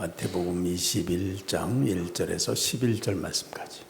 마태복음 21장 1절에서 11절 말씀까지.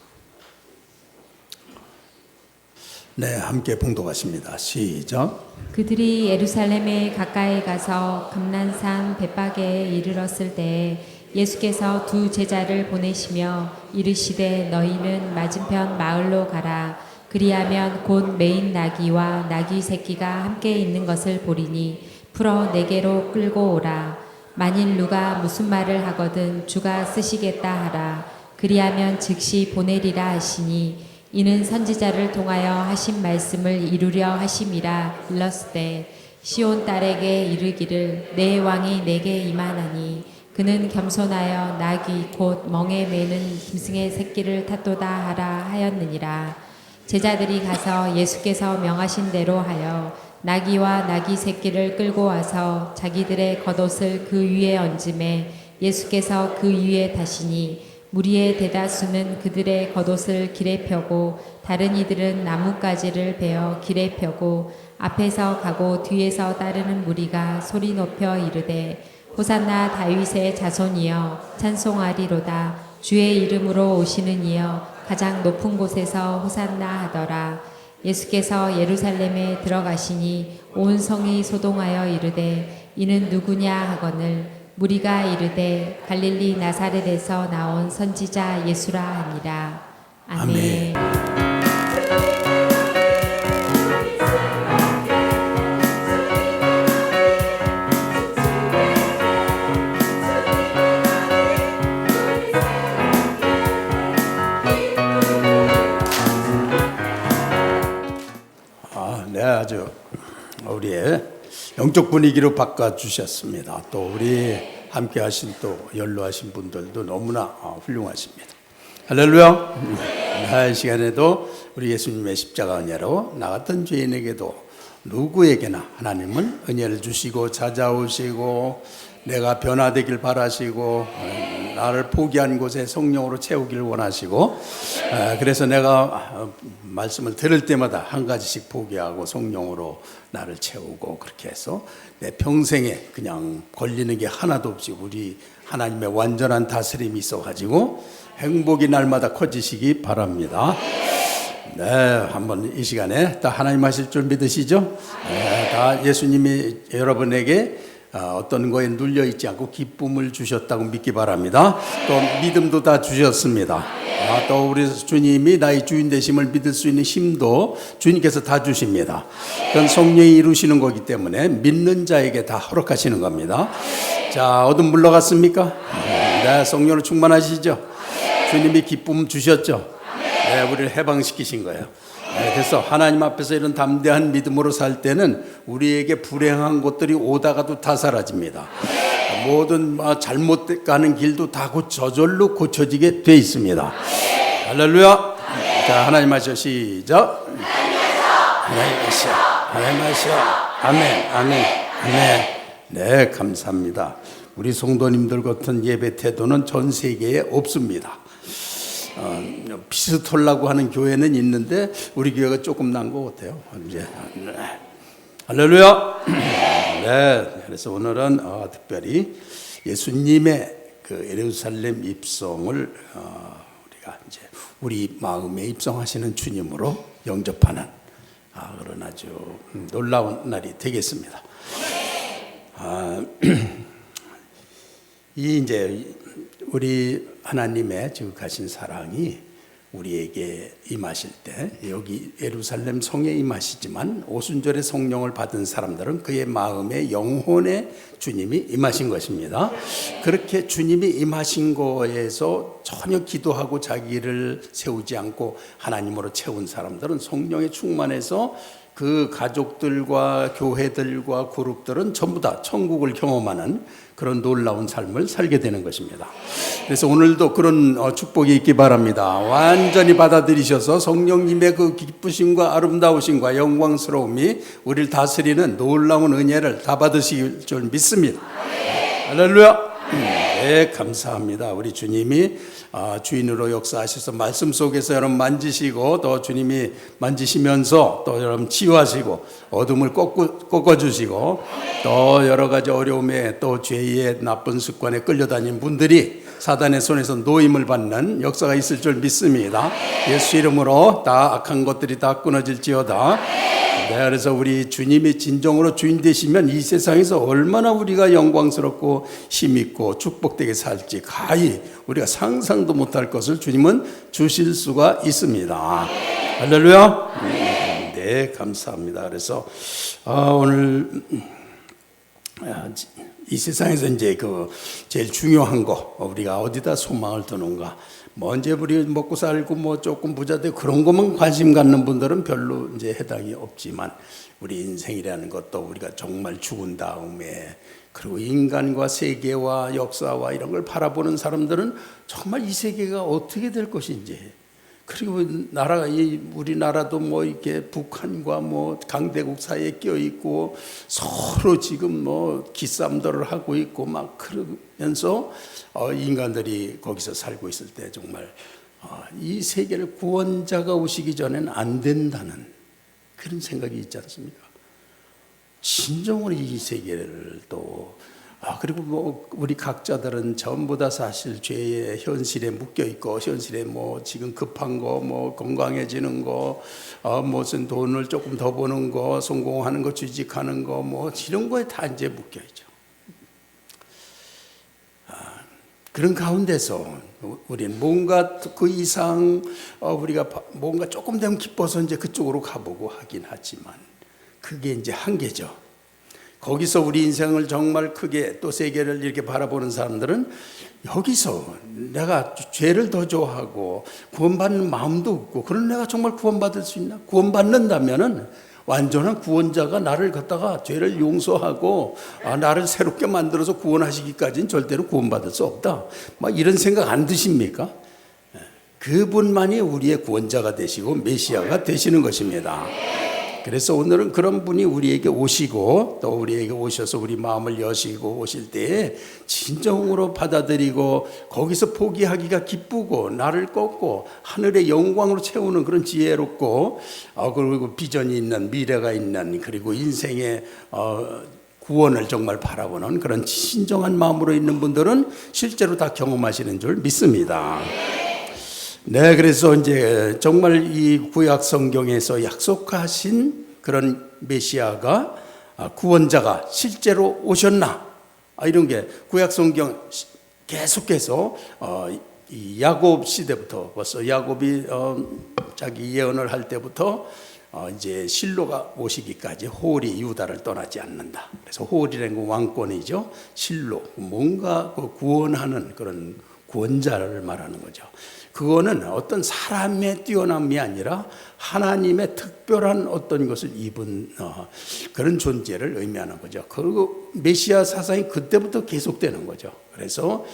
네, 함께 봉독하십니다. 시작. 그들이 예루살렘에 가까이 가서 감난산 벳바게에 이르렀을 때에 예수께서 두 제자를 보내시며 이르시되 너희는 맞은편 마을로 가라. 그리하면 곧 매인 나귀와 나귀 새끼가 함께 있는 것을 보리니 풀어 내게로 끌고 오라. 만일 누가 무슨 말을 하거든 주가 쓰시겠다 하라. 그리하면 즉시 보내리라 하시니 이는 선지자를 통하여 하신 말씀을 이루려 하심이라. 일렀으되 시온 딸에게 이르기를 내 왕이 내게 임하나니 그는 겸손하여 나귀 곧 멍에 매는 짐승의 새끼를 탔도다 하라 하였느니라. 제자들이 가서 예수께서 명하신 대로 하여 나귀와 나귀 새끼를 끌고 와서 자기들의 겉옷을 그 위에 얹음에 예수께서 그 위에 타시니 무리의 대다수는 그들의 겉옷을 길에 펴고 다른 이들은 나뭇가지를 베어 길에 펴고 앞에서 가고 뒤에서 따르는 무리가 소리 높여 이르되 호산나 다윗의 자손이여 찬송하리로다. 주의 이름으로 오시는 이여 가장 높은 곳에서 호산나 하더라. 예수께서 예루살렘에 들어가시니 온 성이 소동하여 이르되 이는 누구냐 하거늘 무리가 이르되 갈릴리 나사렛에서 나온 선지자 예수라 하니라. 아멘. 네, 아주 우리의 영적 분위기로 바꿔주셨습니다. 또 우리 함께 하신 또 연로하신 분들도 너무나 훌륭하십니다. 할렐루야. 이 시간에도 우리 예수님의 십자가 은혜로 나 같은 죄인에게도 누구에게나 하나님은 은혜를 주시고 찾아오시고 내가 변화되길 바라시고 나를 포기한 곳에 성령으로 채우기를 원하시고 그래서 내가 말씀을 들을 때마다 한 가지씩 포기하고 성령으로 나를 채우고 그렇게 해서 내 평생에 그냥 걸리는 게 하나도 없이 우리 하나님의 완전한 다스림이 있어가지고 행복이 날마다 커지시기 바랍니다. 네, 한번 이 시간에 다 하나님 하실 줄 믿으시죠? 네, 다 예수님이 여러분에게 어떤 거에 눌려 있지 않고 기쁨을 주셨다고 믿기 바랍니다. 또 믿음도 다 주셨습니다. 또 우리 주님이 나의 주인 되심을 믿을 수 있는 힘도 주님께서 다 주십니다. 그건 성령이 이루시는 거기 때문에 믿는 자에게 다 허락하시는 겁니다. 자, 어둠 물러갔습니까? 네, 성령으로 충만하시죠? 주님이 기쁨 주셨죠? 네, 우리를 해방시키신 거예요. 네, 그래서 하나님 앞에서 이런 담대한 믿음으로 살 때는 우리에게 불행한 것들이 오다가도 다 사라집니다. 모든 잘못 가는 길도 다 저절로 고쳐지게 돼 있습니다. 할렐루야. 자, 하나님 하시오. 시작. 하나님 하시오. 하나님 하시오. 아멘. 아멘. 아멘. 네, 감사합니다. 우리 성도님들 같은 예배 태도는 전 세계에 없습니다. 비슷하려고 하는 교회는 있는데 우리 교회가 조금 난 것 같아요. 이제 할렐루야. 네, 그래서 오늘은 특별히 예수님의 그 예루살렘 입성을 우리가 이제 우리 마음에 입성하시는 주님으로 영접하는 그런 아주 놀라운 날이 되겠습니다. 이 이제 우리 하나님의 지극하신 사랑이 우리에게 임하실 때 여기 예루살렘 성에 임하시지만 오순절의 성령을 받은 사람들은 그의 마음에 영혼에 주님이 임하신 것입니다. 그렇게 주님이 임하신 거에서 전혀 기도하고 자기를 세우지 않고 하나님으로 채운 사람들은 성령에 충만해서 그 가족들과 교회들과 그룹들은 전부 다 천국을 경험하는 그런 놀라운 삶을 살게 되는 것입니다. 그래서 오늘도 그런 축복이 있기 바랍니다. 완전히 받아들이셔서 성령님의 그 기쁘심과 아름다우심과 영광스러움이 우리를 다스리는 놀라운 은혜를 다 받으실 줄 믿습니다. 할렐루야. 네, 감사합니다. 우리 주님이 주인으로 역사하셔서 말씀 속에서 여러분 만지시고 또 주님이 만지시면서 또 여러분 치유하시고 어둠을 꺾어주시고 또 여러 가지 어려움에 또 죄의 나쁜 습관에 끌려다닌 분들이 사단의 손에서 노임을 받는 역사가 있을 줄 믿습니다. 예수 이름으로 다 악한 것들이 다 끊어질지어다. 네, 그래서 우리 주님이 진정으로 주인 되시면 이 세상에서 얼마나 우리가 영광스럽고 힘있고 축복되게 살지 가히 우리가 상상도 못할 것을 주님은 주실 수가 있습니다. 할렐루야. 네, 감사합니다. 그래서 오늘 이 세상에서 이제 그 제일 중요한 거 우리가 어디다 소망을 두는가. 뭐 언제 우리 먹고 살고 뭐 조금 부자 되고 그런 것만 관심 갖는 분들은 별로 이제 해당이 없지만 우리 인생이라는 것도 우리가 정말 죽은 다음에 그리고 인간과 세계와 역사와 이런 걸 바라보는 사람들은 정말 이 세계가 어떻게 될 것인지 그리고 나라가 우리나라도 뭐 이렇게 북한과 뭐 강대국 사이에 껴 있고 서로 지금 뭐 기싸움들을 하고 있고 막 그러면서 인간들이 거기서 살고 있을 때 정말 이 세계를 구원자가 오시기 전에는 안 된다는 그런 생각이 있지 않습니까? 진정으로 이 세계를 또 그리고 뭐 우리 각자들은 전부 다 사실 죄의 현실에 묶여 있고 현실에 뭐 지금 급한 거 뭐 건강해지는 거 무슨 돈을 조금 더 버는 거 성공하는 거 취직하는 거 뭐 이런 거에 다 이제 묶여 있죠. 그런 가운데서 우리는 뭔가 그 이상 우리가 뭔가 조금 되면 기뻐서 이제 그쪽으로 가보고 하긴 하지만 그게 이제 한계죠. 거기서 우리 인생을 정말 크게 또 세계를 이렇게 바라보는 사람들은 여기서 내가 죄를 더 좋아하고 구원받는 마음도 없고 그런 내가 정말 구원받을 수 있나? 구원받는다면은 완전한 구원자가 나를 갖다가 죄를 용서하고 나를 새롭게 만들어서 구원하시기까지는 절대로 구원받을 수 없다. 막 이런 생각 안 드십니까? 그분만이 우리의 구원자가 되시고 메시아가 되시는 것입니다. 그래서 오늘은 그런 분이 우리에게 오시고 또 우리에게 오셔서 우리 마음을 여시고 오실 때에 진정으로 받아들이고 거기서 포기하기가 기쁘고 나를 꺾고 하늘의 영광으로 채우는 그런 지혜롭고 그리고 비전이 있는 미래가 있는 그리고 인생의 구원을 정말 바라보는 그런 진정한 마음으로 있는 분들은 실제로 다 경험하시는 줄 믿습니다. 네, 그래서 이제 정말 이 구약 성경에서 약속하신 그런 메시아가 구원자가 실제로 오셨나? 이런 게 구약 성경 계속해서 이 야곱 시대부터 벌써 야곱이 자기 예언을 할 때부터 이제 실로가 오시기까지 홀이 유다를 떠나지 않는다. 그래서 홀이라는 건 왕권이죠. 실로 뭔가 그 구원하는 그런 구원자를 말하는 거죠. 그거는 어떤 사람의 뛰어남이 아니라 하나님의 특별한 어떤 것을 입은 그런 존재를 의미하는 거죠. 그리고 메시아 사상이 그때부터 계속되는 거죠. 그래서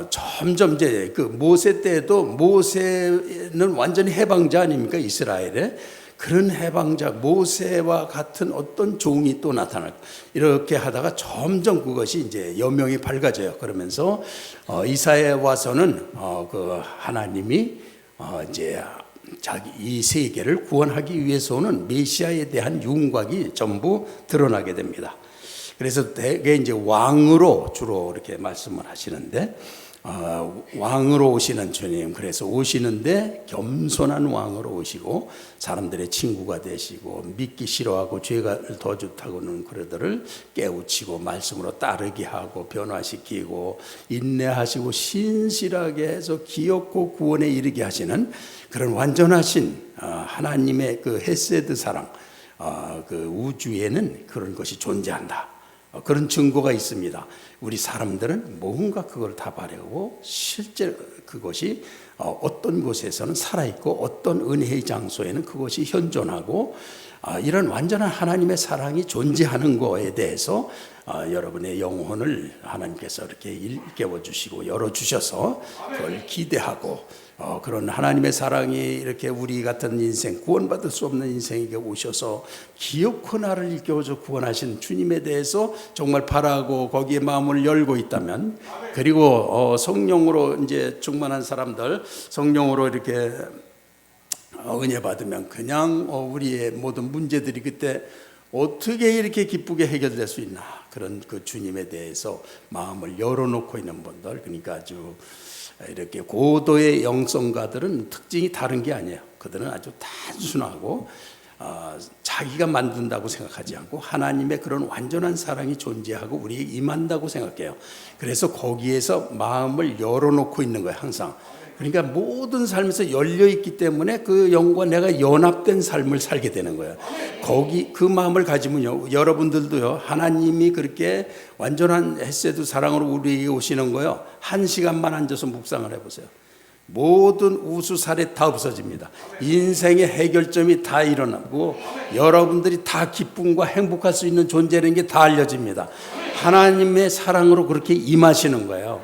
점점 이제 그 모세 때도 모세는 완전히 해방자 아닙니까? 이스라엘에. 그런 해방자 모세와 같은 어떤 종이 또 나타날 이렇게 하다가 점점 그것이 이제 여명이 밝아져요. 그러면서 이사야에 와서는 그 하나님이 이제 자기 이 세계를 구원하기 위해서 오는 메시아에 대한 윤곽이 전부 드러나게 됩니다. 그래서 대개 이제 왕으로 주로 이렇게 말씀을 하시는데 왕으로 오시는 주님, 그래서 오시는데 겸손한 왕으로 오시고 사람들의 친구가 되시고 믿기 싫어하고 죄가 더 좋다고는 그들을 깨우치고 말씀으로 따르게 하고 변화시키고 인내하시고 신실하게 해서 기업고 구원에 이르게 하시는 그런 완전하신 하나님의 그 헤세드 사랑, 그 우주에는 그런 것이 존재한다. 그런 증거가 있습니다. 우리 사람들은 뭔가 그걸 다 바라고 실제 그것이 어떤 곳에서는 살아있고 어떤 은혜의 장소에는 그것이 현존하고 이런 완전한 하나님의 사랑이 존재하는 거에 대해서 여러분의 영혼을 하나님께서 이렇게 일깨워 주시고 열어 주셔서 그걸 기대하고 그런 하나님의 사랑이 이렇게 우리 같은 인생, 구원받을 수 없는 인생에게 오셔서 기어코 나를 일깨워서 구원하신 주님에 대해서 정말 바라고 거기에 마음을 열고 있다면, 그리고 성령으로 이제 충만한 사람들, 성령으로 이렇게 은혜 받으면 그냥 우리의 모든 문제들이 그때 어떻게 이렇게 기쁘게 해결될 수 있나, 그런 그 주님에 대해서 마음을 열어놓고 있는 분들, 그러니까 아주 이렇게 고도의 영성가들은 특징이 다른 게 아니에요. 그들은 아주 단순하고 자기가 만든다고 생각하지 않고 하나님의 그런 완전한 사랑이 존재하고 우리에 임한다고 생각해요. 그래서 거기에서 마음을 열어놓고 있는 거예요, 항상. 그러니까 모든 삶에서 열려있기 때문에 그 영과 내가 연합된 삶을 살게 되는 거예요. 거기 그 마음을 가지면요, 여러분들도요, 하나님이 그렇게 완전한 헤세드 사랑으로 우리에게 오시는 거요, 1시간만 앉아서 묵상을 해보세요. 모든 우수살이 다 없어집니다. 인생의 해결점이 다 일어나고 여러분들이 다 기쁨과 행복할 수 있는 존재라는 게 다 알려집니다. 하나님의 사랑으로 그렇게 임하시는 거예요.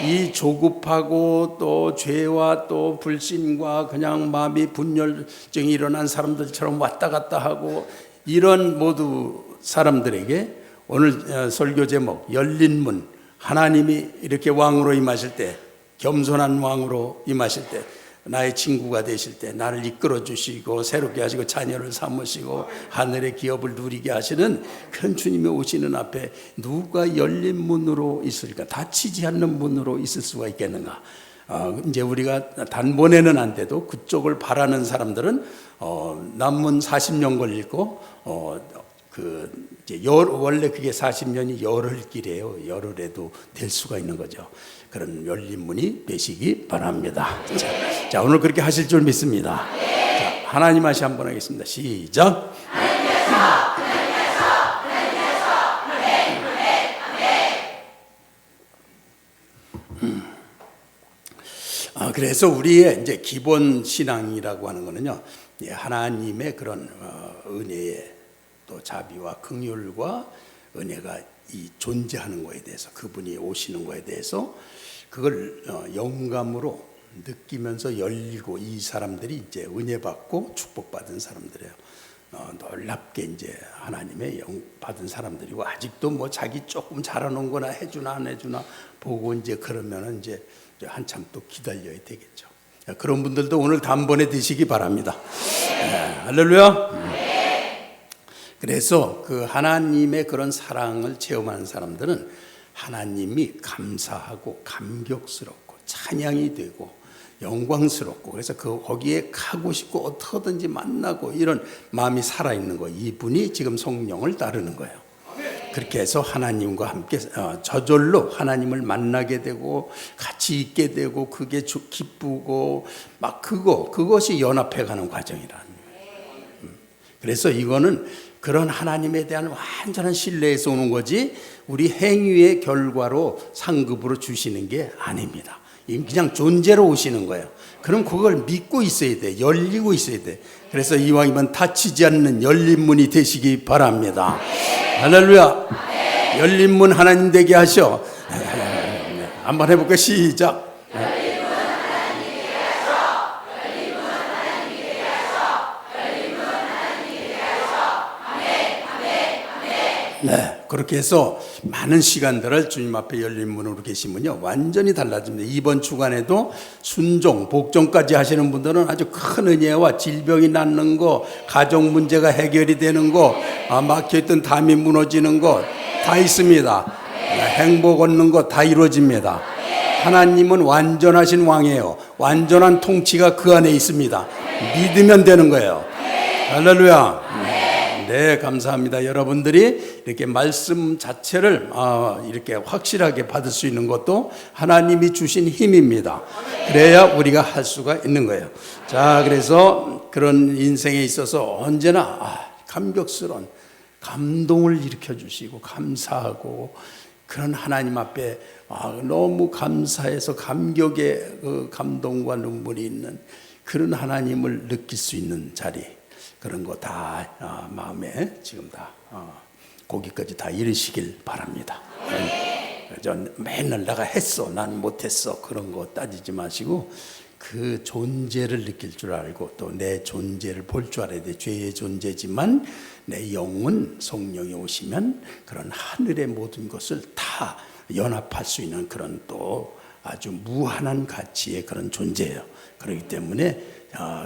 이 조급하고 또 죄와 또 불신과 그냥 마음이 분열증이 일어난 사람들처럼 왔다 갔다 하고 이런 모두 사람들에게 오늘 설교 제목 열린 문, 하나님이 이렇게 왕으로 임하실 때, 겸손한 왕으로 임하실 때, 나의 친구가 되실 때 나를 이끌어 주시고 새롭게 하시고 자녀를 삼으시고 하늘의 기업을 누리게 하시는 그런 주님이 오시는 앞에 누가 열린 문으로 있을까? 닫히지 않는 문으로 있을 수가 있겠는가? 이제 우리가 단번에는 안 돼도 그쪽을 바라는 사람들은 남문 40년 걸리고 원래 그게 40년이 열흘길이에요. 열흘에도 될 수가 있는 거죠. 그런 열린 문이 되시기 바랍니다. 자, 오늘 그렇게 하실 줄 믿습니다. 자, 하나님 하시 한번 하겠습니다. 시작. 그래서 우리의 이제 기본 신앙이라고 하는 거는요, 하나님의 그런 은혜의 또 자비와 긍휼과 은혜가 이 존재하는 거에 대해서, 그분이 오시는 거에 대해서 그걸 영감으로 느끼면서 열리고, 이 사람들이 이제 은혜 받고 축복받은 사람들이에요. 놀랍게 이제 하나님의 영 받은 사람들이고, 아직도 뭐 자기 조금 잘하는 거나 해주나 안 해주나 보고 이제 그러면은 이제 한참 또 기다려야 되겠죠. 그런 분들도 오늘 단번에 되시기 바랍니다. 할렐루야. 그래서 그 하나님의 그런 사랑을 체험하는 사람들은 하나님이 감사하고 감격스럽고 찬양이 되고 영광스럽고, 그래서 거기에 가고 싶고 어떻게든지 만나고 이런 마음이 살아있는 거예요. 이분이 지금 성령을 따르는 거예요. 그렇게 해서 하나님과 함께 저절로 하나님을 만나게 되고 같이 있게 되고, 그게 기쁘고 막 그것이 연합해가는 과정이라는 거예요. 그래서 이거는 그런 하나님에 대한 완전한 신뢰에서 오는 거지, 우리 행위의 결과로 상급으로 주시는 게 아닙니다. 그냥 존재로 오시는 거예요. 그럼 그걸 믿고 있어야 돼. 열리고 있어야 돼. 그래서 이왕이면 닫히지 않는 열린 문이 되시기 바랍니다. 할렐루야. 열린 문 하나님 되게 하셔. 한번 해볼까요? 시작. 네, 그렇게 해서 많은 시간들을 주님 앞에 열린 문으로 계시면요, 완전히 달라집니다. 이번 주간에도 순종, 복종까지 하시는 분들은 아주 큰 은혜와 질병이 낫는 거, 가정 문제가 해결이 되는 거, 막혀있던 담이 무너지는 거 다 있습니다. 행복 얻는 거 다 이루어집니다. 하나님은 완전하신 왕이에요. 완전한 통치가 그 안에 있습니다. 믿으면 되는 거예요. 할렐루야. 네, 감사합니다. 여러분들이 이렇게 말씀 자체를 이렇게 확실하게 받을 수 있는 것도 하나님이 주신 힘입니다. 그래야 우리가 할 수가 있는 거예요. 자, 그래서 그런 인생에 있어서 언제나 감격스러운 감동을 일으켜 주시고 감사하고, 그런 하나님 앞에 너무 감사해서 감격의 그 감동과 눈물이 있는 그런 하나님을 느낄 수 있는 자리, 그런 거 다 마음에 지금 다 거기까지 다 이르시길 바랍니다. 전 맨날 내가 했어, 난 못했어 그런 거 따지지 마시고 그 존재를 느낄 줄 알고 또 내 존재를 볼 줄 알아야 돼. 죄의 존재지만 내 영은 성령이 오시면 그런 하늘의 모든 것을 다 연합할 수 있는 그런 또 아주 무한한 가치의 그런 존재예요. 그렇기 때문에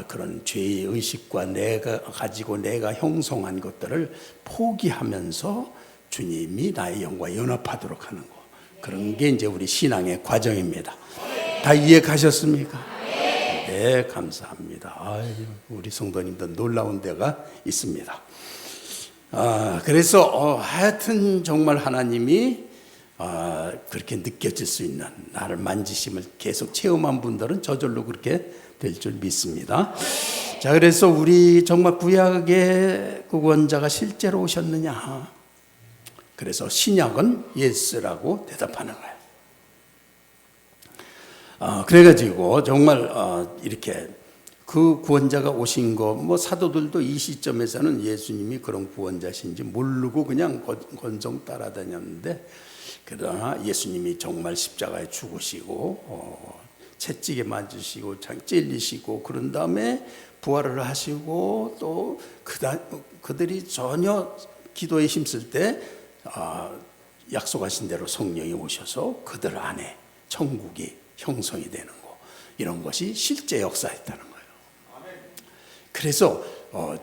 그런 죄의 의식과 내가 가지고 내가 형성한 것들을 포기하면서 주님이 나의 영과 연합하도록 하는 거. 그런 게 이제 우리 신앙의 과정입니다. 다 이해 가셨습니까? 네, 감사합니다. 아유, 우리 성도님들 놀라운 데가 있습니다. 그래서 하여튼 정말 하나님이 그렇게 느껴질 수 있는 나를 만지심을 계속 체험한 분들은 저절로 그렇게 될 줄 믿습니다. 자, 그래서 우리 정말 구약의 구원자가 실제로 오셨느냐? 그래서 신약은 예스라고 대답하는 거예요. 그래가지고 정말 이렇게 그 구원자가 오신 거, 뭐 사도들도 이 시점에서는 예수님이 그런 구원자신지 모르고 그냥 건성 따라다녔는데, 그러나 예수님이 정말 십자가에 죽으시고 채찍에 맞으시고 찔리시고 그런 다음에 부활을 하시고 또 그들이 전혀 기도에 힘쓸 때 약속하신 대로 성령이 오셔서 그들 안에 천국이 형성이 되는 거, 이런 것이 실제 역사였다는 거예요. 그래서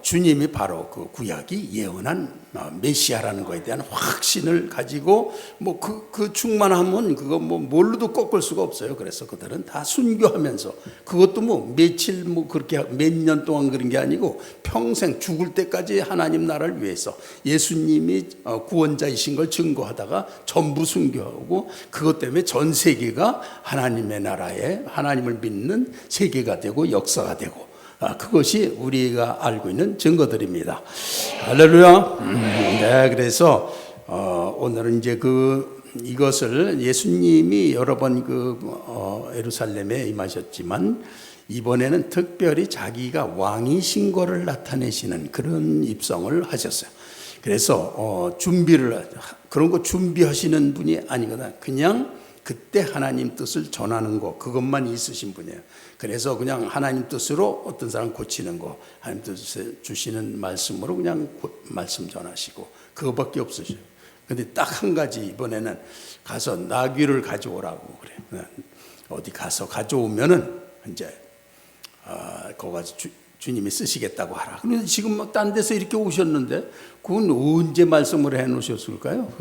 주님이 바로 그 구약이 예언한 메시아라는 것에 대한 확신을 가지고 뭐 그 충만하면 그거 뭐 뭘로도 꺾을 수가 없어요. 그래서 그들은 다 순교하면서, 그것도 뭐 며칠 뭐 그렇게 몇 년 동안 그런 게 아니고 평생 죽을 때까지 하나님 나라를 위해서 예수님이 구원자이신 걸 증거하다가 전부 순교하고, 그것 때문에 전 세계가 하나님의 나라에 하나님을 믿는 세계가 되고 역사가 되고, 그것이 우리가 알고 있는 증거들입니다. 할렐루야. 네, 그래서 오늘은 이제 이것을 예수님이 여러 번 예루살렘에 임하셨지만 이번에는 특별히 자기가 왕이신 거를 나타내시는 그런 입성을 하셨어요. 그래서 그런 거 준비하시는 분이 아니거나 그냥 그때 하나님 뜻을 전하는 거, 그것만 있으신 분이에요. 그래서 그냥 하나님 뜻으로 어떤 사람 고치는 거, 하나님 뜻에 주시는 말씀으로 그냥 말씀 전하시고, 그거밖에 없으셔요. 근데 딱 한 가지, 이번에는 가서 나귀를 가져오라고 그래요. 어디 가서 가져오면은 이제 거기 가서 주님이 쓰시겠다고 하라. 그런데 지금 뭐 딴 데서 이렇게 오셨는데 그건 언제 말씀을 해놓으셨을까요?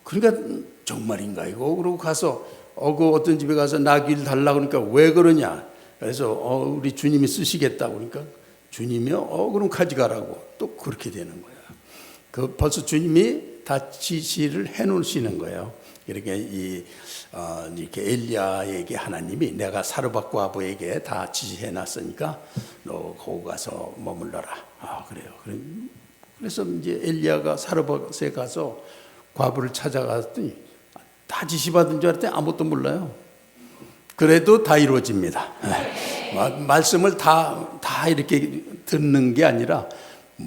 그러니까 정말인가 이거? 그러고 가서 그 어떤 집에 가서 나귀를 달라고 그러니까 왜 그러냐? 그래서 우리 주님이 쓰시겠다고 그러니까 주님이요? 그럼 가져가라고. 또 그렇게 되는 거야. 벌써 주님이 다 지시를 해놓으시는 거예요. 이렇게 이렇게 엘리야에게 하나님이 내가 사르밧 과부에게 다 지시해놨으니까 너 거기 가서 머물러라. 그래요. 그래서 이제 엘리야가 사르밧에 가서 과부를 찾아갔더니 다 지시받은 줄 알았더니 아무것도 몰라요. 그래도 다 이루어집니다. 말씀을 다 이렇게 듣는 게 아니라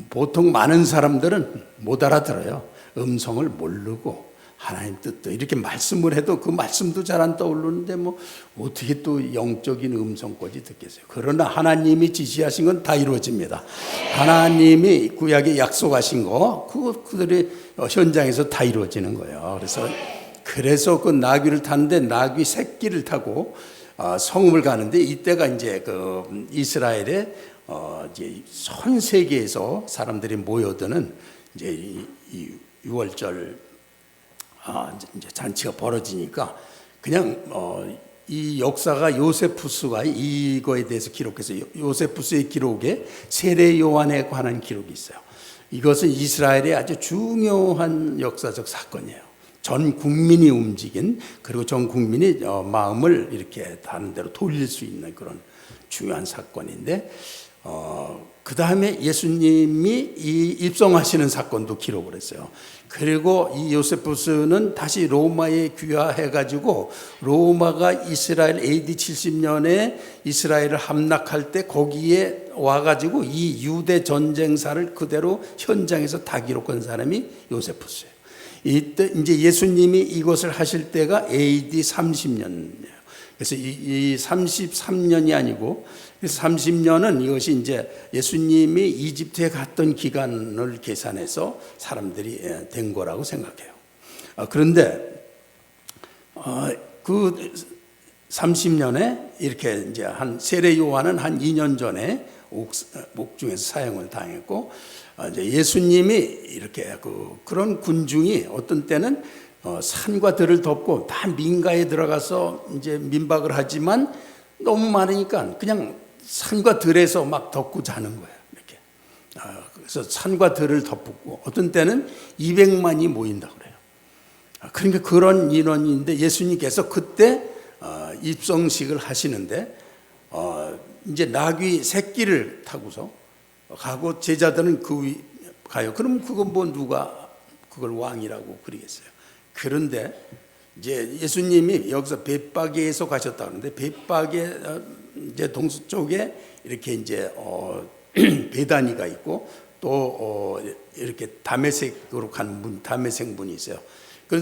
보통 많은 사람들은 못 알아들어요. 음성을 모르고 하나님 뜻도 이렇게 말씀을 해도 그 말씀도 잘 안 떠오르는데 뭐 어떻게 또 영적인 음성까지 듣겠어요. 그러나 하나님이 지시하신 건 다 이루어집니다. 하나님이 구약에 약속하신 거 그들의 현장에서 다 이루어지는 거예요. 그래서 그 나귀를 타는데 나귀 새끼를 타고 성읍을 가는데, 이때가 이제 그 이스라엘의 이제 전 세계에서 사람들이 모여드는 이제 이 6월절 이제 잔치가 벌어지니까 그냥 이 역사가 요세푸스가 이거에 대해서 기록해서 요세푸스의 기록에 세례 요한에 관한 기록이 있어요. 이것은 이스라엘의 아주 중요한 역사적 사건이에요. 전 국민이 움직인, 그리고 전 국민이 마음을 이렇게 다른 데로 돌릴 수 있는 그런 중요한 사건인데, 그 다음에 예수님이 이 입성하시는 사건도 기록을 했어요. 그리고 이 요세푸스는 다시 로마에 귀화해가지고 로마가 이스라엘 AD 70년에 이스라엘을 함락할 때 거기에 와가지고 이 유대 전쟁사를 그대로 현장에서 다 기록한 사람이 요세푸스예요. 이때 이제 예수님이 이것을 하실 때가 AD 30년이에요. 그래서 이 33년이 아니고, 그래서 30년은 이것이 이제 예수님이 이집트에 갔던 기간을 계산해서 사람들이 된 거라고 생각해요. 그런데 그 30년에 이렇게 이제 한 세례 요한은 한 2년 전에 옥중에서 사형을 당했고, 이제 예수님이 이렇게 그런 군중이 어떤 때는 산과 들을 덮고 다 민가에 들어가서 이제 민박을 하지만 너무 많으니까 그냥 산과 들에서 막 덮고 자는 거예요. 이렇게. 그래서 산과 들을 덮고 어떤 때는 200만이 모인다고 그래요. 그러니까 그런 인원인데 예수님께서 그때 입성식을 하시는데 이제 나귀 새끼를 타고서 가고 제자들은 그 위 가요. 그럼 그건 뭐 누가 그걸 왕이라고 그러겠어요. 그런데 이제 예수님이 여기서 벳바게에서 가셨다 그러는데 벳바게 이제 동서쪽에 이렇게 이제 베다니가 있고 또 이렇게 다메섹으로 가는 문, 다메섹 문이 있어요. 그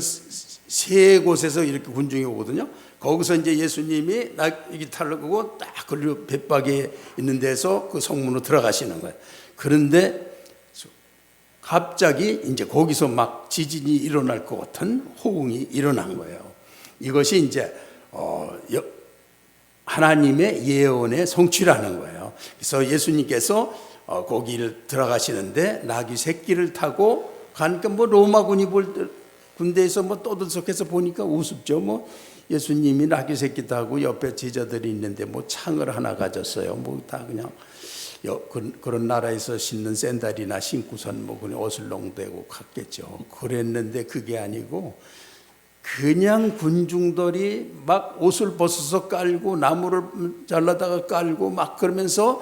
세 곳에서 이렇게 군중이 오거든요. 거기서 이제 예수님이 나귀 타려고 딱 걸려 벳바게에 있는 데서 그 성문으로 들어가시는 거예요. 그런데 갑자기 이제 거기서 막 지진이 일어날 것 같은 호응이 일어난 거예요. 이것이 이제 하나님의 예언의 성취라는 거예요. 그래서 예수님께서 거기를 들어가시는데 나귀 새끼를 타고 가니까 뭐 로마군이 볼 군대에서 뭐 떠들썩해서 보니까 우습죠. 뭐 예수님이 나귀 새끼 타고 옆에 제자들이 있는데 뭐 창을 하나 가졌어요. 뭐 다 그냥 그런 나라에서 신는 샌들이나 신고선 뭐 그냥 어슬렁대고 갔겠죠. 그랬는데 그게 아니고 그냥 군중들이 막 옷을 벗어서 깔고 나무를 잘라다가 깔고 막 그러면서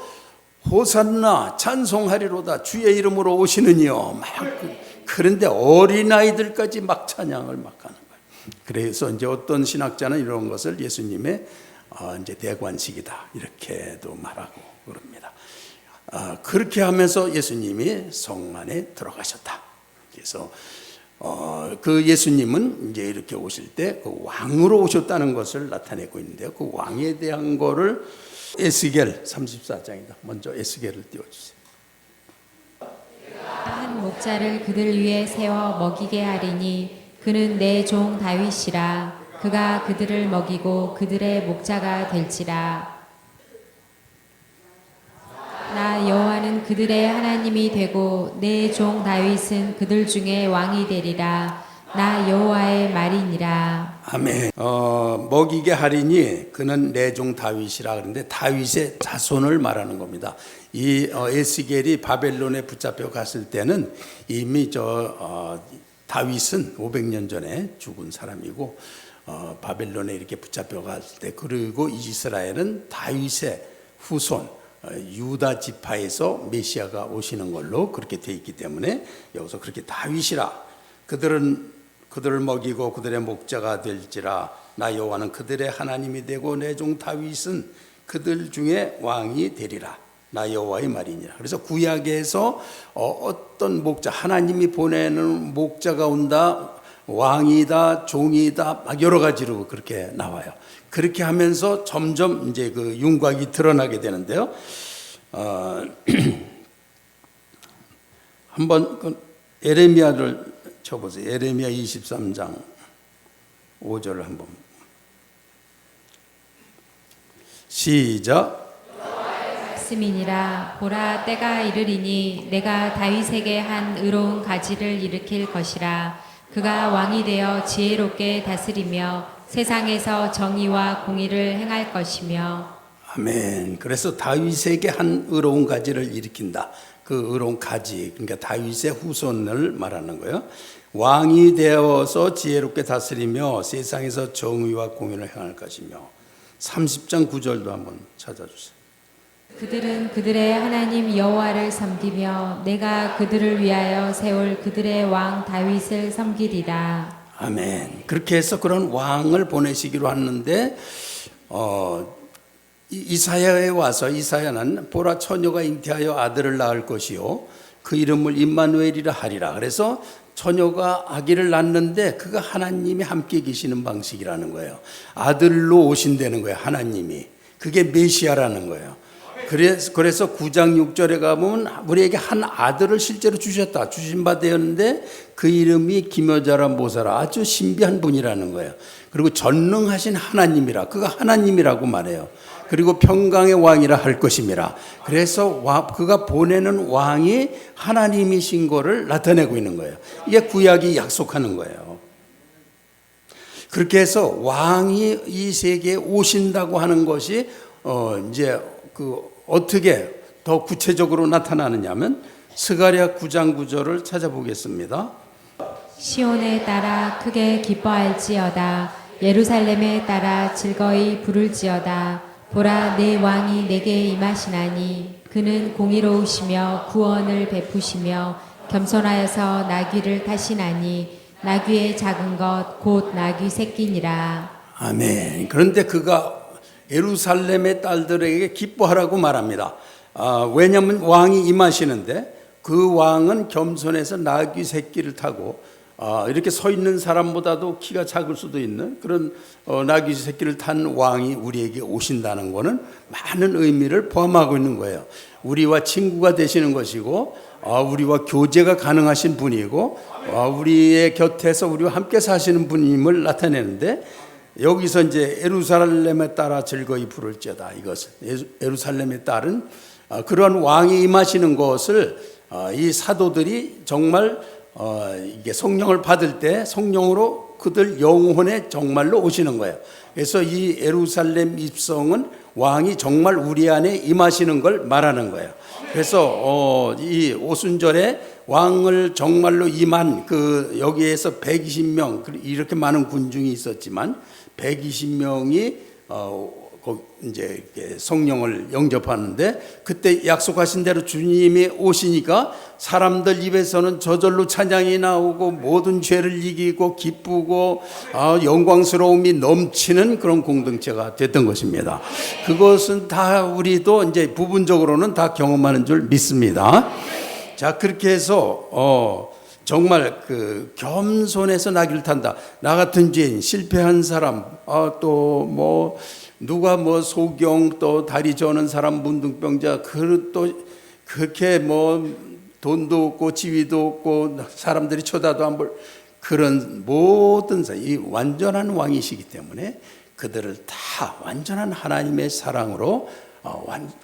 호산나 찬송하리로다 주의 이름으로 오시느니요 막 그런데 어린아이들까지 막 찬양을 막 하는 거예요. 그래서 이제 어떤 신학자는 이런 것을 예수님의 이제 대관식이다 이렇게도 말하고 그럽니다. 그렇게 하면서 예수님이 성 안에 들어가셨다. 그래서 그 예수님은 이제 이렇게 오실 때 그 왕으로 오셨다는 것을 나타내고 있는데요. 그 왕에 대한 거를 에스겔 34장이다. 먼저 에스겔을 띄워주세요. 한 목자를 그들 위에 세워 먹이게 하리니 그는 내 종 다윗이라. 그가 그들을 먹이고 그들의 목자가 될지라. 나 여호와는 그들의 하나님이 되고 내 종 다윗은 그들 중에 왕이 되리라. 나 여호와의 말이니라. 아멘. 먹이게 하리니 그는 내 종 다윗이라 그러는데 다윗의 자손을 말하는 겁니다. 이 에스겔이 바벨론에 붙잡혀 갔을 때는 이미 다윗은 500년 전에 죽은 사람이고 바벨론에 이렇게 붙잡혀 갔을 때 그리고 이스라엘은 다윗의 후손 유다 지파에서 메시아가 오시는 걸로 그렇게 돼 있기 때문에 여기서 그렇게 다윗이라 그들을 먹이고 그들의 목자가 될지라. 나 여호와는 그들의 하나님이 되고 내 종 다윗은 그들 중에 왕이 되리라. 나 여호와의 말이니라. 그래서 구약에서 어떤 목자 하나님이 보내는 목자가 온다 왕이다 종이다 막 여러 가지로 그렇게 나와요. 그렇게 하면서 점점 이제 그 윤곽이 드러나게 되는데요. 한번 그 에레미야를 쳐보세요. 에레미야 23장 5절을 한번 시작. 말씀이니라. 보라 때가 이르리니 내가 다윗에게 한 의로운 가지를 일으킬 것이라. 그가 왕이 되어 지혜롭게 다스리며 세상에서 정의와 공의를 행할 것이며. 아멘. 그래서 다윗에게 한 의로운 가지를 일으킨다. 그 의로운 가지, 그러니까 다윗의 후손을 말하는 거예요. 왕이 되어서 지혜롭게 다스리며 세상에서 정의와 공의를 행할 것이며. 30장 9절도 한번 찾아주세요. 그들은 그들의 하나님 여호와를 섬기며 내가 그들을 위하여 세울 그들의 왕 다윗을 섬기리라. 아멘. 그렇게 해서 그런 왕을 보내시기로 하는데 이사야에 와서 이사야는 보라 처녀가 잉태하여 아들을 낳을 것이요 그 이름을 임마누엘이라 하리라. 그래서 처녀가 아기를 낳는데 그가 하나님이 함께 계시는 방식이라는 거예요. 아들로 오신다는 거예요. 하나님이. 그게 메시아라는 거예요. 그래서 9장 6절에 가보면 우리에게 한 아들을 실제로 주셨다. 주신 바 되었는데 그 이름이 기묘자라 모사라. 아주 신비한 분이라는 거예요. 그리고 전능하신 하나님이라. 그가 하나님이라고 말해요. 그리고 평강의 왕이라 할 것임이라. 그래서 그가 보내는 왕이 하나님이신 거를 나타내고 있는 거예요. 이게 구약이 약속하는 거예요. 그렇게 해서 왕이 이 세계에 오신다고 하는 것이 이제 어떻게 더 구체적으로 나타나느냐면 스가랴 9장 9절을 찾아보겠습니다. 시온에 따라 크게 기뻐할지어다. 예루살렘에 따라 즐거이 부를지어다. 보라, 내 왕이 내게 임하시나니 그는 공의로우시며 구원을 베푸시며 겸손하여서 나귀를 타시나니 나귀의 작은 것 곧 나귀 새끼니라. 아멘. 그런데 그가 예루살렘의 딸들에게 기뻐하라고 말합니다. 왜냐하면 왕이 임하시는데 그 왕은 겸손해서 나귀 새끼를 타고 이렇게 서 있는 사람보다도 키가 작을 수도 있는 그런 나귀 새끼를 탄 왕이 우리에게 오신다는 것은 많은 의미를 포함하고 있는 거예요. 우리와 친구가 되시는 것이고 우리와 교제가 가능하신 분이고 우리의 곁에서 우리와 함께 사시는 분임을 나타내는데 여기서 이제 예루살렘에 따라 즐거이 부를지어다. 이것은 예루살렘에 따른 그러한 왕이 임하시는 것을 이 사도들이 정말 이게 성령을 받을 때 성령으로 그들 영혼에 정말로 오시는 거예요. 그래서 이 예루살렘 입성은 왕이 정말 우리 안에 임하시는 걸 말하는 거예요. 그래서 이 오순절에 왕을 정말로 임한 여기에서 120명 이렇게 많은 군중이 있었지만 120명이 이제 성령을 영접하는데 그때 약속하신 대로 주님이 오시니까 사람들 입에서는 저절로 찬양이 나오고 모든 죄를 이기고 기쁘고 영광스러움이 넘치는 그런 공동체가 됐던 것입니다. 그것은 다 우리도 이제 부분적으로는 다 경험하는 줄 믿습니다. 자, 그렇게 해서 정말 겸손해서 나귀를 탄다. 나 같은 죄인, 실패한 사람, 또 누가 소경, 또 다리 저는 사람, 문둥병자, 또 그렇게 돈도 없고 지위도 없고 사람들이 쳐다도 안 볼 그런 모든 이 완전한 왕이시기 때문에 그들을 다 완전한 하나님의 사랑으로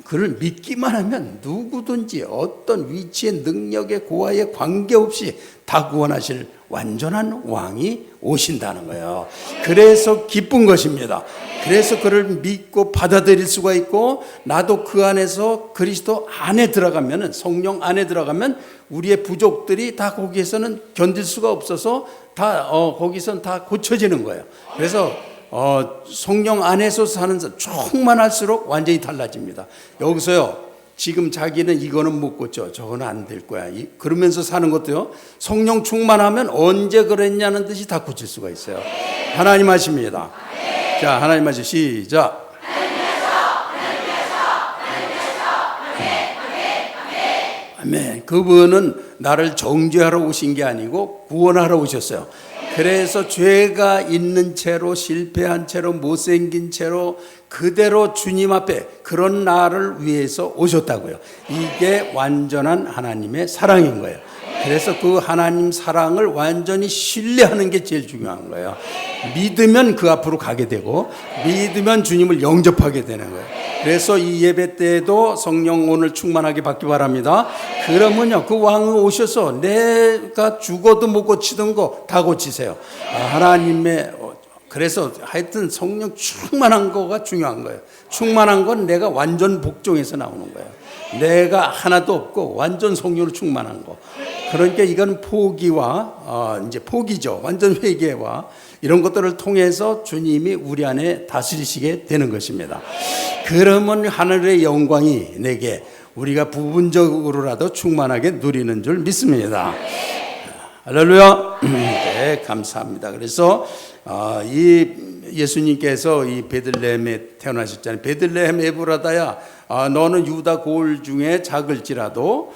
그를 믿기만 하면 누구든지 어떤 위치의 능력의 고하에 관계없이 다 구원하실 완전한 왕이 오신다는 거예요. 그래서 기쁜 것입니다. 그래서 그를 믿고 받아들일 수가 있고 나도 그 안에서 그리스도 안에 들어가면 성령 안에 들어가면 우리의 부족들이 다 거기에서는 견딜 수가 없어서 다 거기선 다 고쳐지는 거예요. 그래서 성령 안에서 사는 사람 충만할수록 완전히 달라집니다. 여기서요 지금 자기는 이거는 못 고쳐 저거는 안 될 거야 그러면서 사는 것도요 성령 충만하면 언제 그랬냐는 듯이 다 고칠 수가 있어요. 하나님 하십니다. 자, 하나님 하시 시작. 아멘. 그분은 나를 정죄하러 오신 게 아니고 구원하러 오셨어요. 그래서 죄가 있는 채로 실패한 채로 못생긴 채로 그대로 주님 앞에 그런 나를 위해서 오셨다고요. 이게 완전한 하나님의 사랑인 거예요. 그래서 그 하나님 사랑을 완전히 신뢰하는 게 제일 중요한 거예요. 믿으면 그 앞으로 가게 되고 믿으면 주님을 영접하게 되는 거예요. 그래서 이 예배 때에도 성령 오늘 충만하게 받기 바랍니다. 그러면요 그 왕은 오셔서 내가 죽어도 못 고치던 거 다 고치세요. 하나님의 그래서 하여튼 성령 충만한 거가 중요한 거예요. 충만한 건 내가 완전 복종해서 나오는 거예요. 내가 하나도 없고 완전 성령으로 충만한 거. 그러니까 이건 포기와 이제 포기죠. 완전 회개와 이런 것들을 통해서 주님이 우리 안에 다스리시게 되는 것입니다. 그러면 하늘의 영광이 내게 우리가 부분적으로라도 충만하게 누리는 줄 믿습니다. 할렐루야. 네, 감사합니다. 그래서 이 예수님께서 이 베들레헴에 태어나셨잖아요. 베들레헴 에브라다야, 너는 유다 고을 중에 작을지라도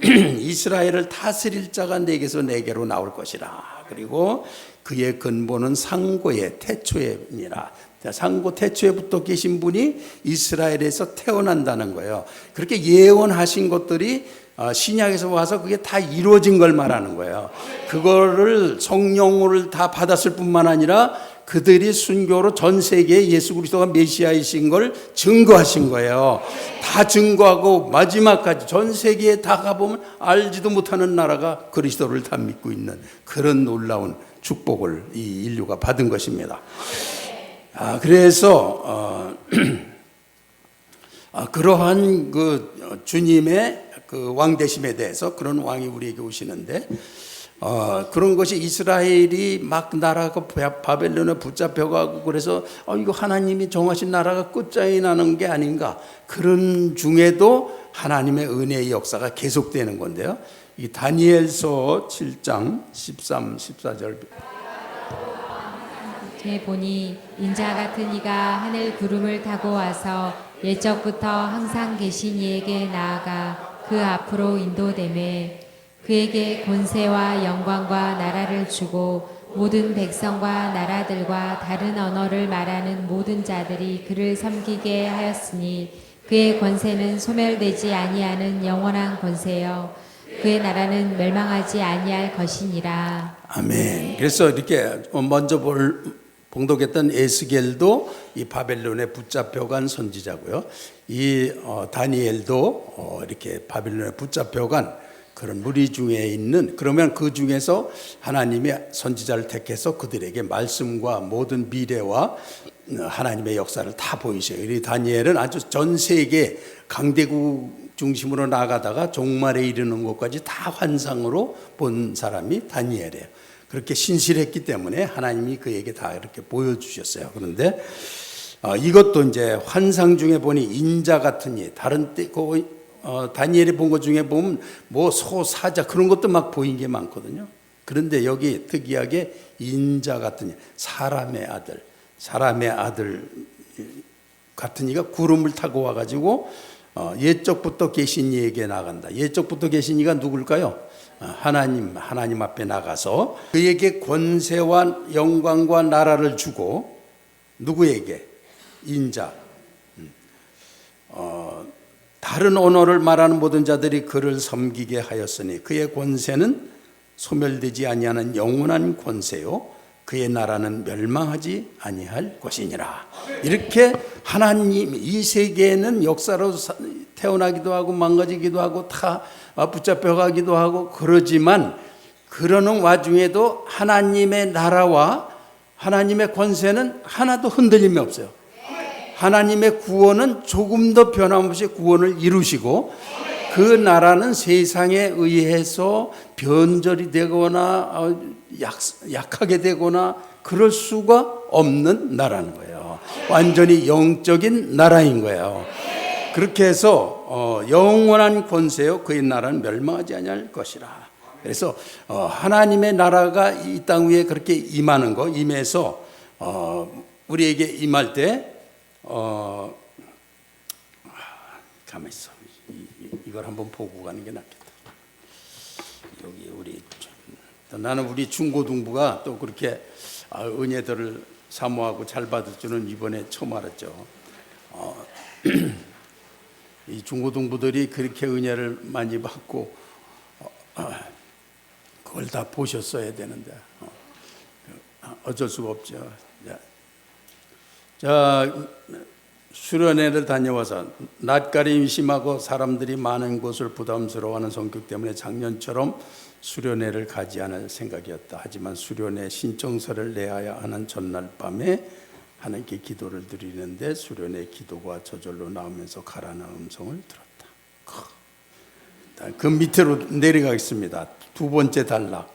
이스라엘을 다스릴 자가 내게서 내게로 나올 것이라. 그리고 그의 근본은 상고의 태초에니라. 상고 태초에부터 계신 분이 이스라엘에서 태어난다는 거예요. 그렇게 예언하신 것들이 신약에서 와서 그게 다 이루어진 걸 말하는 거예요. 그거를 성령을 다 받았을 뿐만 아니라 그들이 순교로 전 세계에 예수 그리스도가 메시아이신 걸 증거하신 거예요. 다 증거하고 마지막까지 전 세계에 다 가보면 알지도 못하는 나라가 그리스도를 다 믿고 있는 그런 놀라운 축복을 이 인류가 받은 것입니다. 그래서 그러한 그 주님의 그 왕되심에 대해서 그런 왕이 우리에게 오시는데 그런 것이 이스라엘이 막 나라가 바벨론에 붙잡혀가고 그래서 이거 하나님이 정하신 나라가 끝장이 나는 게 아닌가, 그런 중에도 하나님의 은혜의 역사가 계속되는 건데요. 이 다니엘서 7장 13, 14절 보니 인자 같은 이가 하늘 구름을 타고 와서 옛적부터 항상 계신 이에게 나아가 그 앞으로 인도되매 그에게 권세와 영광과 나라를 주고 모든 백성과 나라들과 다른 언어를 말하는 모든 자들이 그를 섬기게 하였으니 그의 권세는 소멸되지 아니하는 영원한 권세요 그의 나라는 멸망하지 아니할 것이니라. 아멘. 그래서 이렇게 먼저 봉독했던 에스겔도 이 바벨론에 붙잡혀간 선지자고요. 이 다니엘도 이렇게 바벨론에 붙잡혀간 그런 무리 중에 있는, 그러면 그 중에서 하나님이 선지자를 택해서 그들에게 말씀과 모든 미래와 하나님의 역사를 다 보이셔요. 이 다니엘은 아주 전 세계 강대국 중심으로 나가다가 종말에 이르는 것까지 다 환상으로 본 사람이 다니엘이에요. 그렇게 신실했기 때문에 하나님이 그에게 다 이렇게 보여주셨어요. 그런데 이것도 이제 환상 중에 보니 인자 같은 이, 다른 때 다니엘이 본 것 중에 보면 뭐 소, 사자 그런 것도 막 보인 게 많거든요. 그런데 여기 특이하게 인자 같은 이, 사람의 아들 같은 이가 구름을 타고 와가지고 옛적부터 계신 이에게 나간다. 옛적부터 계신 이가 누굴까요? 하나님 앞에 나가서 그에게 권세와 영광과 나라를 주고, 누구에게? 인자. 다른 언어를 말하는 모든 자들이 그를 섬기게 하였으니 그의 권세는 소멸되지 아니하는 영원한 권세요 그의 나라는 멸망하지 아니할 것이니라. 이렇게 하나님, 이 세계에는 역사로 태어나기도 하고 망가지기도 하고 다 붙잡혀가기도 하고 그러지만, 그러는 와중에도 하나님의 나라와 하나님의 권세는 하나도 흔들림이 없어요. 하나님의 구원은 조금 더 변함없이 구원을 이루시고, 그 나라는 세상에 의해서 변절이 되거나 약하게 되거나 그럴 수가 없는 나라는 거예요. 완전히 영적인 나라인 거예요. 그렇게 해서 영원한 권세요 그의 나라는 멸망하지 아니할 것이라. 그래서 하나님의 나라가 이 땅 위에 그렇게 임하는 거, 임해서 우리에게 임할 때 가만히 있어. 이걸 한번 보고 가는 게 낫겠다. 여기 나는 우리 중고등부가 또 그렇게 은혜들을 사모하고 잘 받을 줄은 이번에 처음 알았죠. 이 중고등부들이 그렇게 은혜를 많이 받고 그걸 다 보셨어야 되는데 어쩔 수가 없죠. 자, 수련회를 다녀와서 낯가림이 심하고 사람들이 많은 곳을 부담스러워하는 성격 때문에 작년처럼 수련회를 가지 않을 생각이었다. 하지만 수련회 신청서를 내야 하는 전날 밤에 하나님께 기도를 드리는데 수련회 기도가 저절로 나오면서 가라는 음성을 들었다. 그 밑으로 내려가겠습니다. 두 번째 단락.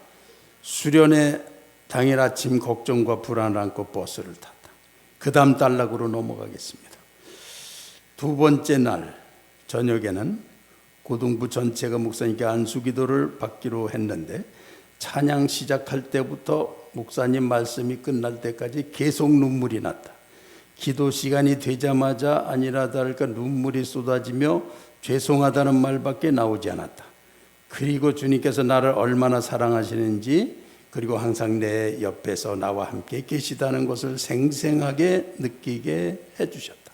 수련의 당일 아침 걱정과 불안을 안고 버스를 탔다. 그 다음 단락으로 넘어가겠습니다. 두 번째 날 저녁에는 고등부 전체가 목사님께 안수기도를 받기로 했는데 찬양 시작할 때부터 목사님 말씀이 끝날 때까지 계속 눈물이 났다. 기도 시간이 되자마자 아니라 다를까 눈물이 쏟아지며 죄송하다는 말밖에 나오지 않았다. 그리고 주님께서 나를 얼마나 사랑하시는지, 그리고 항상 내 옆에서 나와 함께 계시다는 것을 생생하게 느끼게 해주셨다.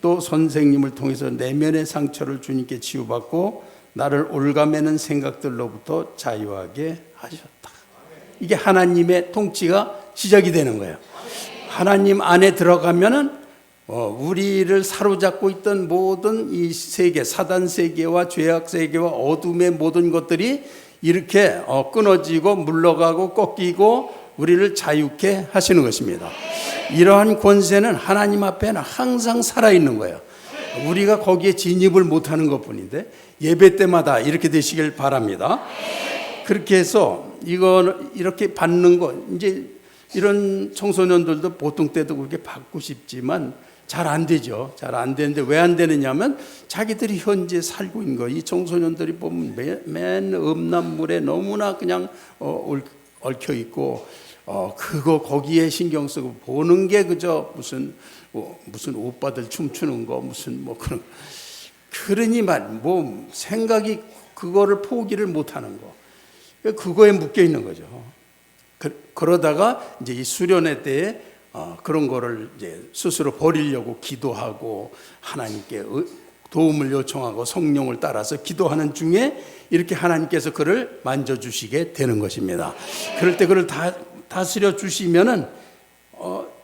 또 선생님을 통해서 내면의 상처를 주님께 치유받고 나를 올가매는 생각들로부터 자유하게 하셨다. 이게 하나님의 통치가 시작이 되는 거예요. 하나님 안에 들어가면은 우리를 사로잡고 있던 모든 이 세계, 사단 세계와 죄악 세계와 어둠의 모든 것들이 이렇게 끊어지고 물러가고 꺾이고 우리를 자유케 하시는 것입니다. 이러한 권세는 하나님 앞에는 항상 살아있는 거예요. 우리가 거기에 진입을 못하는 것뿐인데 예배 때마다 이렇게 되시길 바랍니다. 그렇게 해서 이렇게 받는 거, 이제 이런 청소년들도 보통 때도 그렇게 받고 싶지만 잘 안 되죠. 잘 안 되는데 왜 안 되느냐면 자기들이 현재 살고 있는 거, 이 청소년들이 보면 맨 음란물에 너무나 그냥 얽혀 있고 그거 거기에 신경 쓰고 보는 게 그저 무슨 오빠들 춤추는 거 무슨 뭐 그러니만 뭐 생각이 그거를 포기를 못 하는 거, 그거에 묶여 있는 거죠. 그러다가 이제 이 수련회 때에 그런 거를 이제 스스로 버리려고 기도하고 하나님께 도움을 요청하고 성령을 따라서 기도하는 중에 이렇게 하나님께서 그를 만져주시게 되는 것입니다. 그럴 때 그를 다스려 주시면은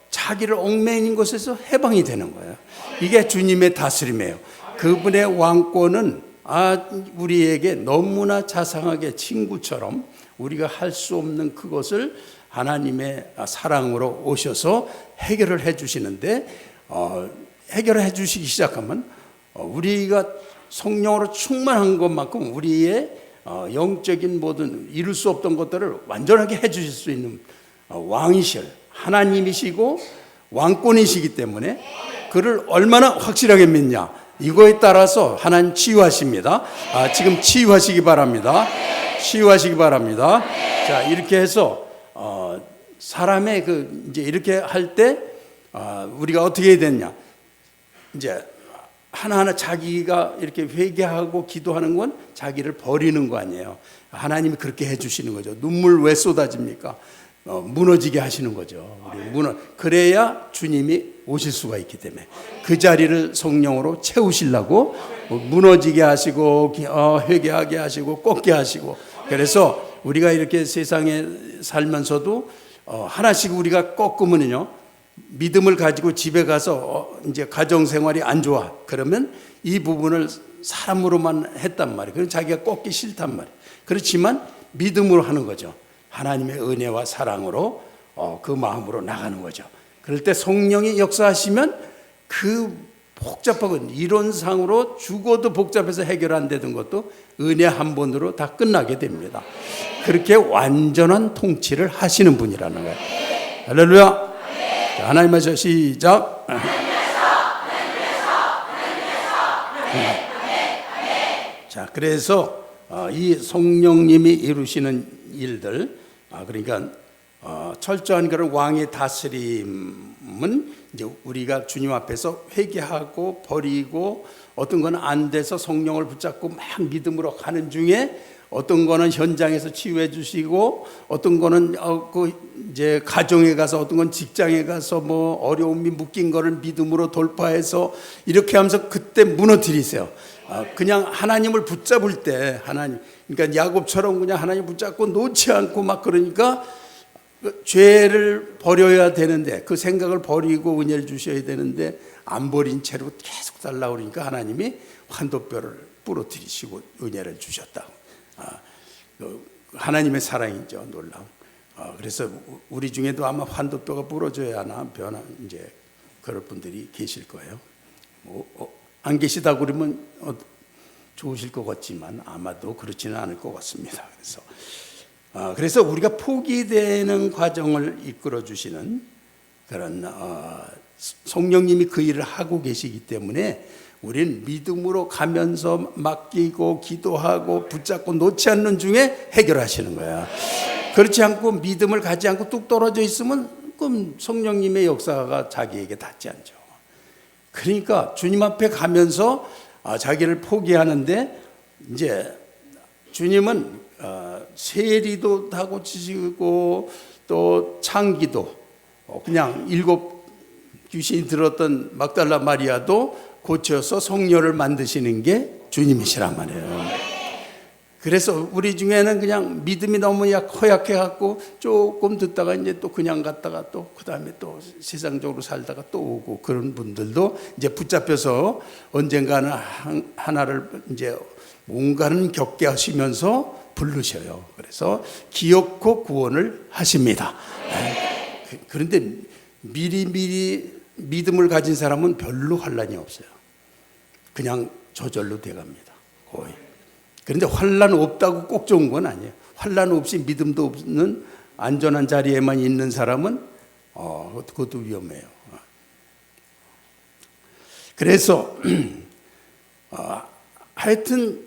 자기를 얽매인 것에서 해방이 되는 거예요. 이게 주님의 다스림이에요. 그분의 왕권은 우리에게 너무나 자상하게 친구처럼 우리가 할 수 없는 그것을 하나님의 사랑으로 오셔서 해결을 해 주시는데 해결을 해 주시기 시작하면 우리가 성령으로 충만한 것만큼 우리의 영적인 모든 이룰 수 없던 것들을 완전하게 해 주실 수 있는 왕이실 하나님이시고 왕권이시기 때문에 그를 얼마나 확실하게 믿냐, 이거에 따라서 하나님 치유하십니다. 지금 치유하시기 바랍니다. 치유하시기 바랍니다. 자, 이렇게 해서 사람의 이제 이렇게 할 때 우리가 어떻게 해야 되냐, 이제 하나하나 자기가 이렇게 회개하고 기도하는 건 자기를 버리는 거 아니에요. 하나님이 그렇게 해주시는 거죠. 눈물 왜 쏟아집니까? 무너지게 하시는 거죠. 그래야 주님이 오실 수가 있기 때문에 그 자리를 성령으로 채우시려고 무너지게 하시고 회개하게 하시고 꺾게 하시고, 그래서 우리가 이렇게 세상에 살면서도 하나씩 우리가 꺾으면요, 믿음을 가지고 집에 가서 이제 가정 생활이 안 좋아 그러면 이 부분을 사람으로만 했단 말이에요. 그래서 자기가 꺾기 싫단 말이에요. 그렇지만 믿음으로 하는 거죠. 하나님의 은혜와 사랑으로 그 마음으로 나가는 거죠. 그럴 때 성령이 역사하시면 그 복잡하고 이론상으로 죽어도 복잡해서 해결 안 되던 것도 은혜 한 번으로 다 끝나게 됩니다. 그렇게 완전한 통치를 하시는 분이라는 거예요. 할렐루야. 자, 하나님께서 시작. 자, 그래서 이 성령님이 이루시는 일들, 그러니까 철저한 그런 왕의 다스림은 이제 우리가 주님 앞에서 회개하고 버리고 어떤 건 안 돼서 성령을 붙잡고 막 믿음으로 가는 중에 어떤 거는 현장에서 치유해 주시고 어떤 거는 이제 가정에 가서 어떤 건 직장에 가서 뭐 어려움이 묶인 거를 믿음으로 돌파해서 이렇게 하면서 그때 무너뜨리세요. 그냥 하나님을 붙잡을 때 그러니까 야곱처럼 그냥 하나님 붙잡고 놓지 않고 막 그러니까 죄를 버려야 되는데 그 생각을 버리고 은혜를 주셔야 되는데 안 버린 채로 계속 달라고 그러니까 하나님이 환도뼈를 부러뜨리시고 은혜를 주셨다고. 하나님의 사랑이죠, 놀라운. 그래서 우리 중에도 아마 환도뼈가 부러져야 하나 이제 그럴 분들이 계실 거예요. 안 계시다 그러면 좋으실 것 같지만 아마도 그렇지는 않을 것 같습니다. 그래서 우리가 포기되는 과정을 이끌어 주시는 그런 성령님이 그 일을 하고 계시기 때문에 우리는 믿음으로 가면서 맡기고 기도하고 붙잡고 놓지 않는 중에 해결하시는 거야. 그렇지 않고 믿음을 가지 않고 뚝 떨어져 있으면 그럼 성령님의 역사가 자기에게 닿지 않죠. 그러니까 주님 앞에 가면서 자기를 포기하는데 이제 주님은 세리도 다 고치시고 또 창기도 그냥 7 귀신이 들었던 막달라 마리아도 고쳐서 성녀를 만드시는 게 주님이시란 말이에요. 그래서 우리 중에는 그냥 믿음이 너무 허약해갖고 조금 듣다가 이제 또 그냥 갔다가 또 그 다음에 또 세상적으로 살다가 또 오고 그런 분들도 이제 붙잡혀서 언젠가는 하나를 이제 뭔가는 겪게 하시면서 부르셔요. 그래서 기어코 구원을 하십니다. 그런데 미리 믿음을 가진 사람은 별로 환난이 없어요. 그냥 저절로 돼갑니다. 거의. 그런데 환난 없다고 꼭 좋은 건 아니에요. 환난 없이 믿음도 없는 안전한 자리에만 있는 사람은 그것도 위험해요. 그래서 하여튼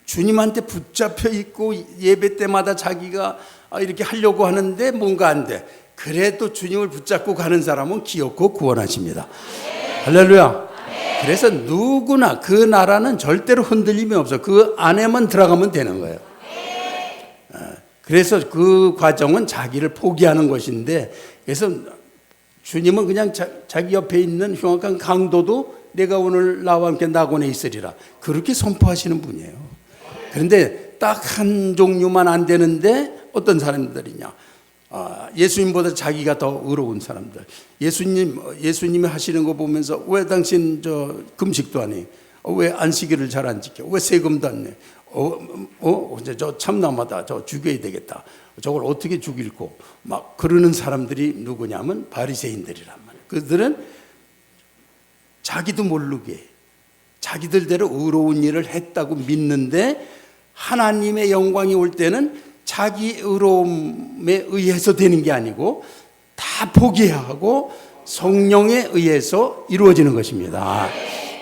주님한테 붙잡혀 있고 예배 때마다 자기가 이렇게 하려고 하는데 뭔가 안 돼. 그래도 주님을 붙잡고 가는 사람은 기어코 구원하십니다. 할렐루야. 그래서 누구나 그 나라는 절대로 흔들림이 없어. 그 안에만 들어가면 되는 거예요. 그래서 그 과정은 자기를 포기하는 것인데, 그래서 주님은 그냥 자기 옆에 있는 흉악한 강도도 내가 오늘 나와 함께 낙원에 있으리라 그렇게 선포하시는 분이에요. 그런데 딱 한 종류만 안 되는데 어떤 사람들이냐? 예수님보다 자기가 더 의로운 사람들. 예수님이 하시는 거 보면서 왜 당신 금식도 안 해? 왜 안식일을 잘 안 지켜? 왜 세금도 안 내? 저 참남하다. 저 죽여야 되겠다. 저걸 어떻게 죽일고? 막 그러는 사람들이 누구냐면 바리새인들이란 말이에요. 그들은 자기도 모르게 자기들대로 의로운 일을 했다고 믿는데 하나님의 영광이 올 때는 자기 의로움에 의해서 되는 게 아니고 다 포기하고 성령에 의해서 이루어지는 것입니다.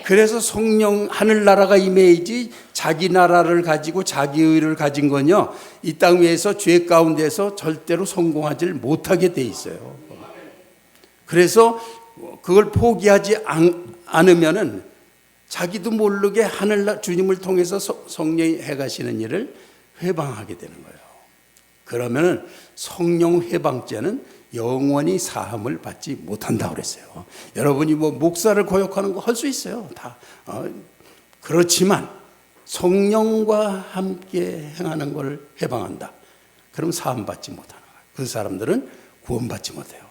그래서 성령 하늘나라가 임해야지 자기 나라를 가지고 자기 의를 가진 건요 이 땅 위에서 죄 가운데서 절대로 성공하지 못하게 돼 있어요. 그래서 그걸 포기하지 않으면은 자기도 모르게 하늘나 주님을 통해서 성령이 해가시는 일을 회방하게 되는 거예요. 그러면은 성령 회방죄는 영원히 사함을 받지 못한다고 그랬어요. 여러분이 목사를 거역하는 거 할 수 있어요. 다. 그렇지만 성령과 함께 행하는 걸 회방한다. 그럼 사함 받지 못하는 거예요. 그 사람들은 구원받지 못해요.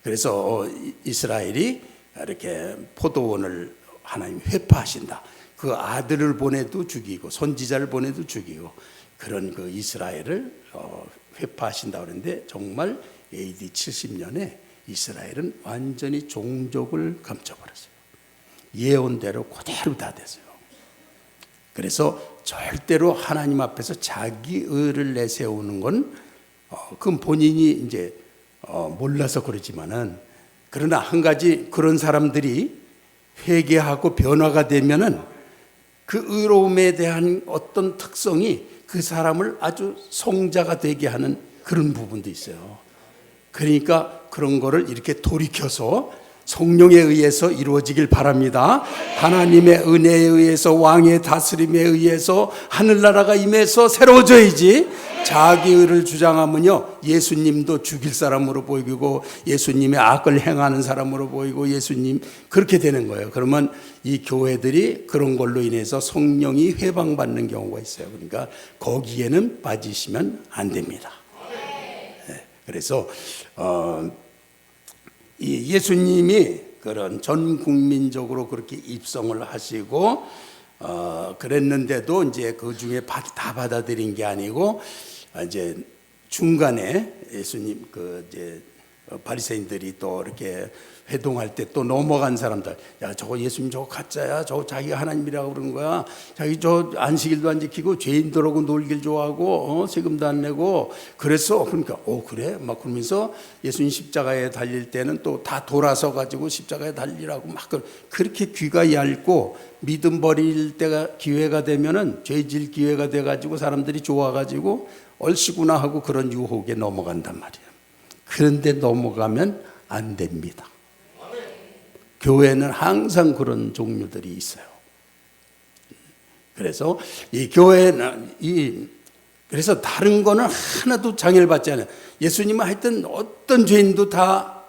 그래서 이스라엘이 이렇게 포도원을 하나님 회파하신다. 그 아들을 보내도 죽이고 선지자를 보내도 죽이고 그런 그 이스라엘을 회파하신다 그랬는데 정말 AD 70년에 이스라엘은 완전히 종족을 감춰버렸어요. 예언대로 그대로 다 됐어요. 그래서 절대로 하나님 앞에서 자기 의를 내세우는 건 그건 본인이 이제 몰라서 그러지만은 그러나 한 가지 그런 사람들이 회개하고 변화가 되면은 그 의로움에 대한 어떤 특성이 그 사람을 아주 성자가 되게 하는 그런 부분도 있어요. 그러니까 그런 거를 이렇게 돌이켜서 성령에 의해서 이루어지길 바랍니다. 하나님의 은혜에 의해서 왕의 다스림에 의해서 하늘나라가 임해서 새로워져야지 자기 의를 주장하면요 예수님도 죽일 사람으로 보이고 예수님의 악을 행하는 사람으로 보이고 예수님 그렇게 되는 거예요. 그러면 이 교회들이 그런 걸로 인해서 성령이 회방받는 경우가 있어요. 그러니까 거기에는 빠지시면 안 됩니다. 네. 그래서 이 예수님이 그런 전 국민적으로 그렇게 입성을 하시고 그랬는데도 이제 그 중에 다 받아들인 게 아니고 이제 중간에 예수님 그 이제 바리새인들이 또 이렇게 회동할 때 또 넘어간 사람들, 야 저거 예수님 저거 가짜야, 저거 자기가 하나님이라고 그러는 거야, 자기 저 안식일도 안 지키고 죄인들하고 놀길 좋아하고 세금도 안 내고 그래서 그러니까 그래 막 그러면서 예수님 십자가에 달릴 때는 또 다 돌아서 가지고 십자가에 달리라고 막 그렇게 귀가 얇고 믿음 버릴 때가 기회가 되면은 죄질 기회가 돼 가지고 사람들이 좋아 가지고 얼씨구나 하고 그런 유혹에 넘어간단 말이에요. 그런데 넘어가면 안 됩니다. 교회는 항상 그런 종류들이 있어요. 그래서 이 교회는 그래서 다른 거는 하나도 장애를 받지 않아요. 예수님은 하여튼 어떤 죄인도 다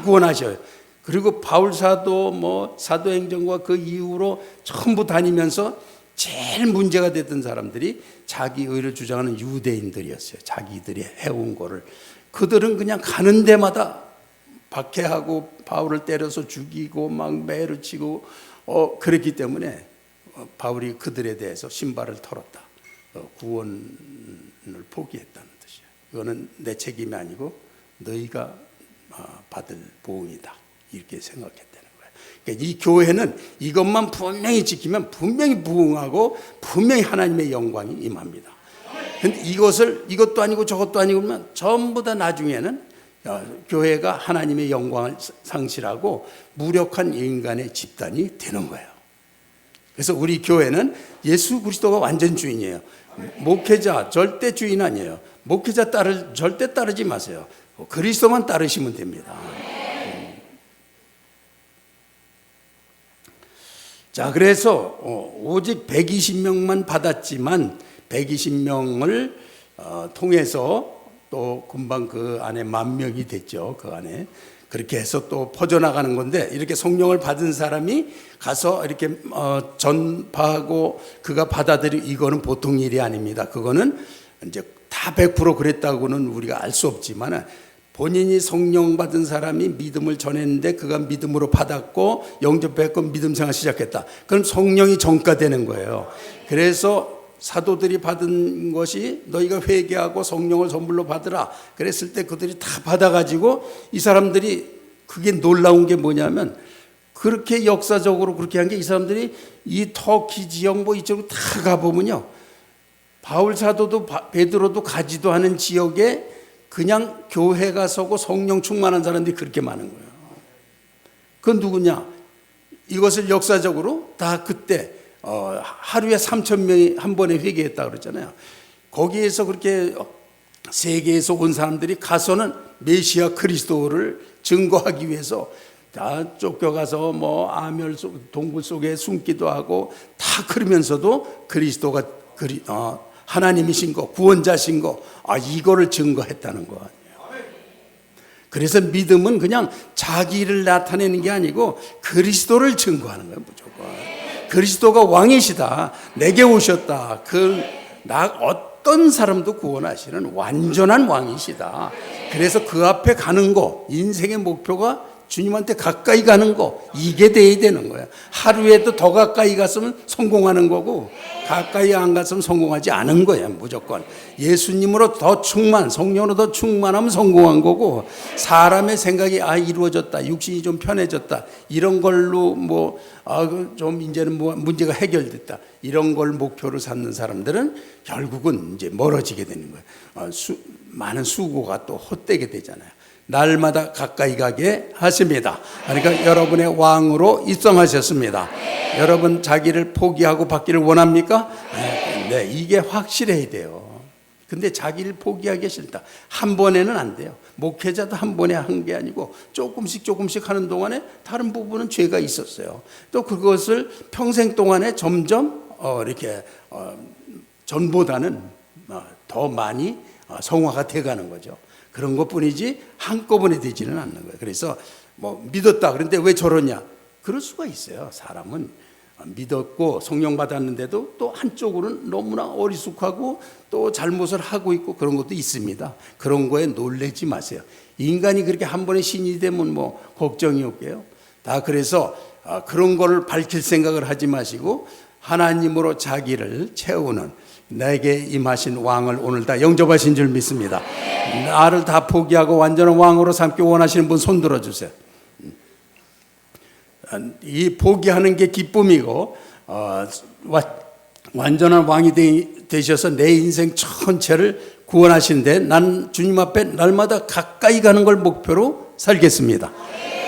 구원하셔요. 그리고 바울 사도 사도행전과 그 이후로 전부 다니면서 제일 문제가 됐던 사람들이 자기 의를 주장하는 유대인들이었어요. 자기들이 해온 거를 그들은 그냥 가는 데마다 박해하고 바울을 때려서 죽이고 막 매를 치고 그랬기 때문에 바울이 그들에 대해서 신발을 털었다. 구원을 포기했다는 뜻이에요. 이거는 내 책임이 아니고 너희가 받을 보응이다. 이렇게 생각했다는 거예요. 그러니까 이 교회는 이것만 분명히 지키면 분명히 부응하고 분명히 하나님의 영광이 임합니다. 근데 이것도 아니고 저것도 아니고 그러면 전부 다 나중에는 교회가 하나님의 영광을 상실하고 무력한 인간의 집단이 되는 거예요. 그래서 우리 교회는 예수 그리스도가 완전 주인이에요. 목회자 절대 주인 아니에요. 목회자 절대 따르지 마세요. 그리스도만 따르시면 됩니다. 자, 그래서 오직 120명만 받았지만 120명을 통해서 또 금방 그 안에 10,000명이 됐죠. 그 안에 그렇게 해서 또 퍼져나가는 건데 이렇게 성령을 받은 사람이 가서 이렇게 전파하고 그가 이거는 보통 일이 아닙니다. 그거는 이제 다 100% 그랬다고는 우리가 알 수 없지만 본인이 성령 받은 사람이 믿음을 전했는데 그가 믿음으로 받았고 영접했고 믿음 생활 시작했다. 그럼 성령이 전가되는 거예요. 그래서 사도들이 받은 것이 너희가 회개하고 성령을 선물로 받으라 그랬을 때 그들이 다 받아가지고 이 사람들이 그게 놀라운 게 뭐냐면 그렇게 역사적으로 그렇게 한 게 이 사람들이 이 터키 지역 이쪽으로 다 가보면요 바울 사도도 베드로도 가지도 않은 지역에 그냥 교회가 서고 성령 충만한 사람들이 그렇게 많은 거예요. 그건 누구냐? 이것을 역사적으로 다 그때 하루에 3,000명이 한 번에 회개했다 그랬잖아요. 거기에서 그렇게 세계에서 온 사람들이 가서는 메시아 그리스도를 증거하기 위해서 다 쫓겨가서 아멸 동굴 속에 숨기도 하고 다 그러면서도 그리스도가 하나님이신 거, 구원자신 거, 이거를 증거했다는 거 아니에요. 그래서 믿음은 그냥 자기를 나타내는 게 아니고 그리스도를 증거하는 거예요, 무조건. 그리스도가 왕이시다. 내게 오셨다. 어떤 사람도 구원하시는 완전한 왕이시다. 그래서 그 앞에 가는 거, 인생의 목표가 주님한테 가까이 가는 거, 이게 돼야 되는 거야. 하루에도 더 가까이 갔으면 성공하는 거고 가까이 안 갔으면 성공하지 않은 거야. 무조건 예수님으로 더 성령으로 더 충만하면 성공한 거고 사람의 생각이 이루어졌다, 육신이 좀 편해졌다 이런 걸로 좀 이제는 문제가 해결됐다 이런 걸 목표로 삼는 사람들은 결국은 이제 멀어지게 되는 거예요. 많은 수고가 또 헛되게 되잖아요. 날마다 가까이 가게 하십니다. 그러니까 여러분의 왕으로 입성하셨습니다. 여러분 자기를 포기하고 받기를 원합니까? 네, 이게 확실해야 돼요. 근데 자기를 포기하기 싫다. 한 번에는 안 돼요. 목회자도 한 번에 한 게 아니고 조금씩 하는 동안에 다른 부분은 죄가 있었어요. 또 그것을 평생 동안에 점점 이렇게 전보다는 더 많이 성화가 돼가는 거죠. 그런 것뿐이지 한꺼번에 되지는 않는 거예요. 그래서 믿었다. 그런데 왜 저러냐? 그럴 수가 있어요. 사람은 믿었고 성령 받았는데도 또 한쪽으로는 너무나 어리숙하고 또 잘못을 하고 있고 그런 것도 있습니다. 그런 거에 놀라지 마세요. 인간이 그렇게 한 번에 신이 되면 걱정이 없게요. 다 그래서 그런 거를 밝힐 생각을 하지 마시고 하나님으로 자기를 채우는 내게 임하신 왕을 오늘 다 영접하신 줄 믿습니다. 나를 다 포기하고 완전한 왕으로 삼기 원하시는 분 손 들어주세요. 이 포기하는 게 기쁨이고 완전한 왕이 되셔서 내 인생 전체를 구원하시는데 난 주님 앞에 날마다 가까이 가는 걸 목표로 살겠습니다.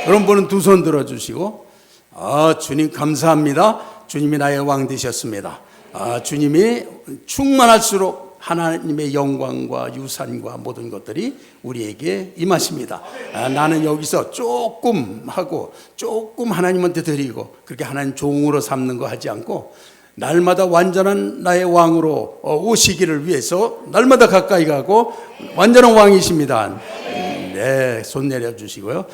그런 분은 두 손 들어주시고 주님 감사합니다. 주님이 나의 왕 되셨습니다. 주님이 충만할수록 하나님의 영광과 유산과 모든 것들이 우리에게 임하십니다. 나는 여기서 조금 하고 조금 하나님한테 드리고 그렇게 하나님 종으로 삼는 거 하지 않고 날마다 완전한 나의 왕으로 오시기를 위해서 날마다 가까이 가고 완전한 왕이십니다. 네, 손 내려주시고요.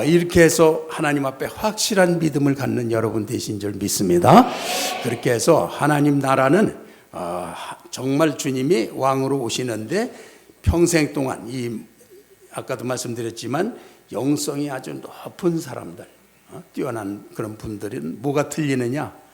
이렇게 해서 하나님 앞에 확실한 믿음을 갖는 여러분 되신 줄 믿습니다. 그렇게 해서 하나님 나라는 정말 주님이 왕으로 오시는데 평생 동안 아까도 말씀드렸지만 영성이 아주 높은 사람들, 뛰어난 그런 분들은 뭐가 틀리느냐?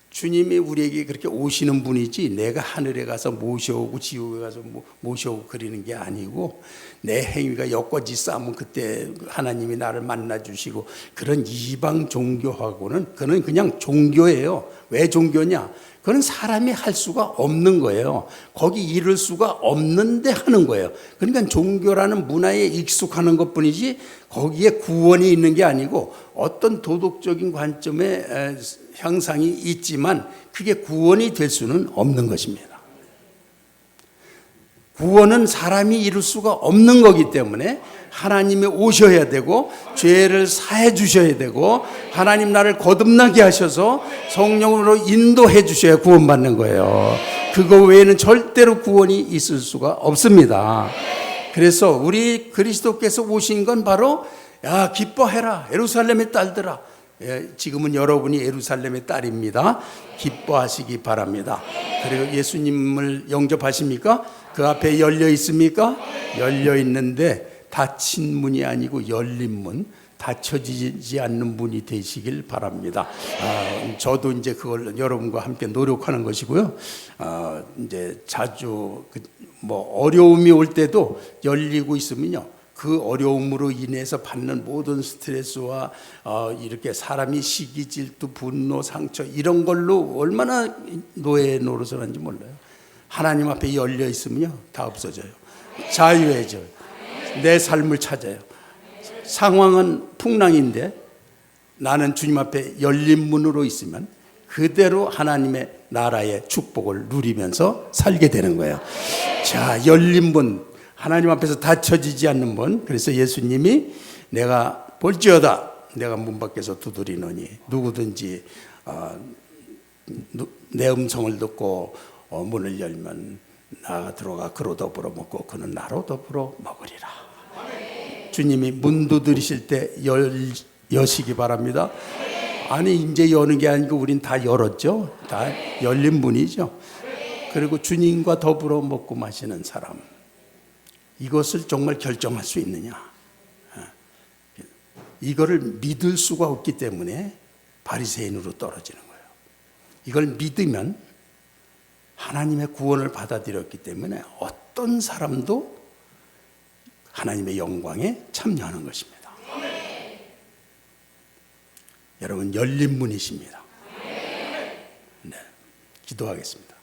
주님이 우리에게 그렇게 오시는 분이지 내가 하늘에 가서 모셔오고 지옥에 가서 모셔오고 그리는 게 아니고 내 행위가 여과지 싸면 그때 하나님이 나를 만나주시고 그런 이방 종교하고는 그는 그냥 종교예요. 왜 종교냐? 그건 사람이 할 수가 없는 거예요. 거기 이룰 수가 없는데 하는 거예요. 그러니까 종교라는 문화에 익숙하는 것뿐이지 거기에 구원이 있는 게 아니고 어떤 도덕적인 관점의 향상이 있지만 그게 구원이 될 수는 없는 것입니다. 구원은 사람이 이룰 수가 없는 거기 때문에 하나님이 오셔야 되고 죄를 사해 주셔야 되고 하나님 나를 거듭나게 하셔서 성령으로 인도해 주셔야 구원받는 거예요. 그거 외에는 절대로 구원이 있을 수가 없습니다. 그래서 우리 그리스도께서 오신 건 바로 야 기뻐해라 예루살렘의 딸들아. 지금은 여러분이 예루살렘의 딸입니다. 기뻐하시기 바랍니다. 그리고 예수님을 영접하십니까? 그 앞에 열려 있습니까? 열려 있는데 닫힌 문이 아니고 열린 문, 닫혀지지 않는 문이 되시길 바랍니다. 저도 이제 그걸 여러분과 함께 노력하는 것이고요. 이제 자주 어려움이 올 때도 열리고 있으면요. 그 어려움으로 인해서 받는 모든 스트레스와 이렇게 사람이 시기, 질투, 분노, 상처 이런 걸로 얼마나 노예 노릇을 하는지 몰라요. 하나님 앞에 열려 있으면요 다 없어져요. 자유해져요. 내 삶을 찾아요. 상황은 풍랑인데 나는 주님 앞에 열린 문으로 있으면 그대로 하나님의 나라의 축복을 누리면서 살게 되는 거예요. 자, 열린 문, 하나님 앞에서 닫혀지지 않는 문. 그래서 예수님이 내가 볼지어다 내가 문 밖에서 두드리노니 누구든지 내 음성을 듣고 문을 열면 나가 들어가 그로 더불어 먹고 그는 나로 더불어 먹으리라. 주님이 문 두드리실 때 여시기 바랍니다. 아니 이제 여는 게 아니고 우린 다 열었죠. 다 열린 문이죠. 그리고 주님과 더불어 먹고 마시는 사람, 이것을 정말 결정할 수 있느냐? 이거를 믿을 수가 없기 때문에 바리새인으로 떨어지는 거예요. 이걸 믿으면 하나님의 구원을 받아들였기 때문에 어떤 사람도 하나님의 영광에 참여하는 것입니다. 여러분 열린 문이십니다. 네, 기도하겠습니다.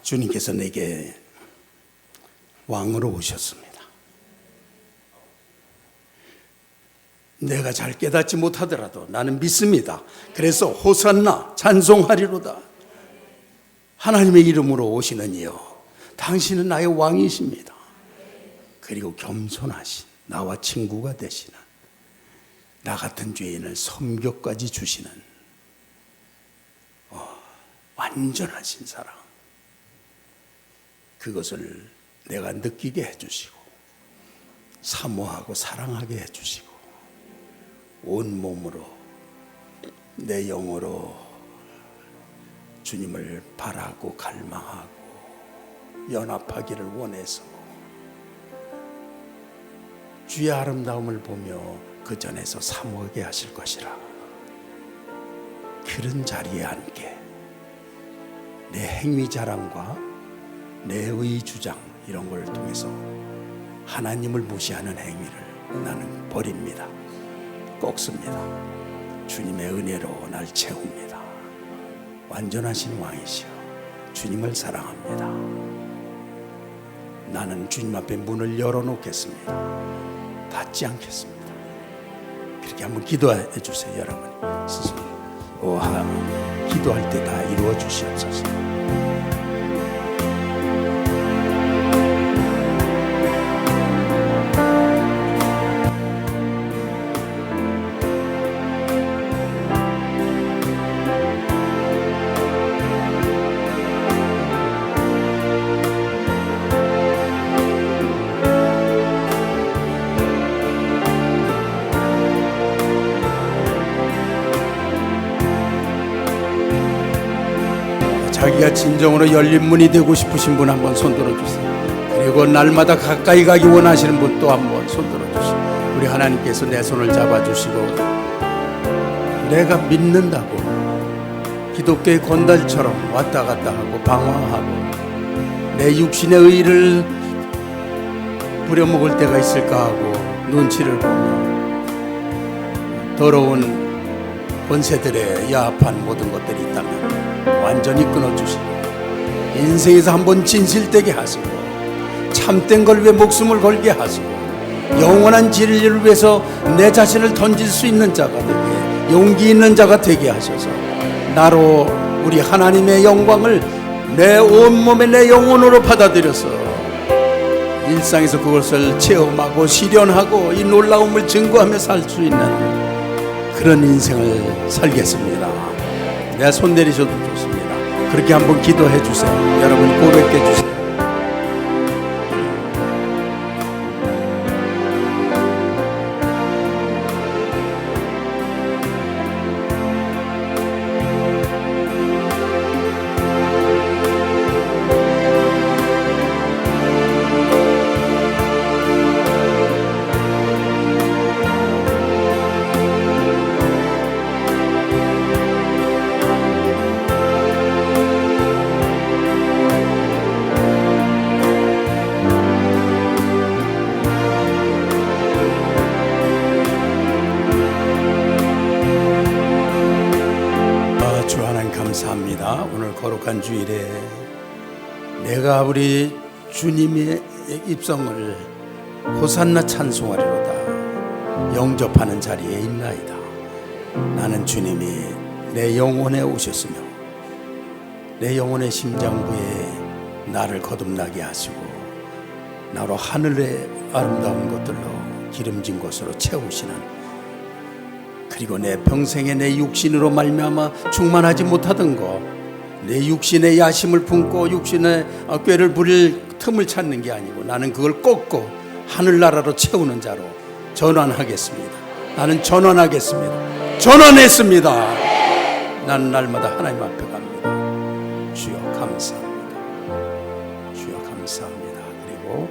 주님께서 내게 왕으로 오셨습니다. 내가 잘 깨닫지 못하더라도 나는 믿습니다. 그래서 호산나 찬송하리로다. 하나님의 이름으로 오시는 이여, 당신은 나의 왕이십니다. 그리고 겸손하신 나와 친구가 되시는 나 같은 죄인을 섬겨까지 주시는 완전하신 사랑, 그것을 내가 느끼게 해주시고 사모하고 사랑하게 해주시고 온 몸으로 내 영으로 주님을 바라고 갈망하고 연합하기를 원해서 주의 아름다움을 보며 그 전에서 사모하게 하실 것이라. 그런 자리에 앉게 내 행위 자랑과 내 의 주장 이런 걸 통해서 하나님을 무시하는 행위를 나는 버립니다. 꺾습니다. 주님의 은혜로 날 채웁니다. 완전하신 왕이시여 주님을 사랑합니다. 나는 주님 앞에 문을 열어놓겠습니다. 닫지 않겠습니다. 그렇게 한번 기도해 주세요. 여러분 스스로 기도할 때 다 이루어 주시옵소서. 자기가 진정으로 열린 문이 되고 싶으신 분 한번 손들어 주세요. 그리고 날마다 가까이 가기 원하시는 분 또 한번 손들어 주시고, 우리 하나님께서 내 손을 잡아주시고 내가 믿는다고 기독교의 건달처럼 왔다 갔다 하고 방황하고 내 육신의 의를 부려먹을 때가 있을까 하고 눈치를 보며 더러운 권세들의 야합한 모든 것들이 있다면 완전히 끊어주시고 인생에서 한번 진실되게 하시고 참된 걸 위해 목숨을 걸게 하시고 영원한 진리를 위해서 내 자신을 던질 수 있는 자가 되게, 용기 있는 자가 되게 하셔서 나로 우리 하나님의 영광을 내 온몸에 내 영혼으로 받아들여서 일상에서 그것을 체험하고 실현하고 이 놀라움을 증거하며 살 수 있는 그런 인생을 살겠습니다. 내 손 내리셔도 좋습니다. 그렇게 한번 기도해 주세요. 여러분 고백해 주세요. 감사합니다. 오늘 거룩한 주일에 내가 우리 주님의 입성을 호산나 찬송하리로다 영접하는 자리에 있나이다. 나는 주님이 내 영혼에 오셨으며 내 영혼의 심장부에 나를 거듭나게 하시고 나로 하늘의 아름다운 것들로 기름진 것으로 채우시는, 그리고 내 평생에 내 육신으로 말미암아 충만하지 못하던 것, 내 육신의 야심을 품고 육신의 꾀를 부릴 틈을 찾는 게 아니고 나는 그걸 꺾고 하늘나라로 채우는 자로 전환하겠습니다. 나는 전환하겠습니다. 전환했습니다. 나는 날마다 하나님 앞에 갑니다. 주여 감사합니다. 주여 감사합니다. 그리고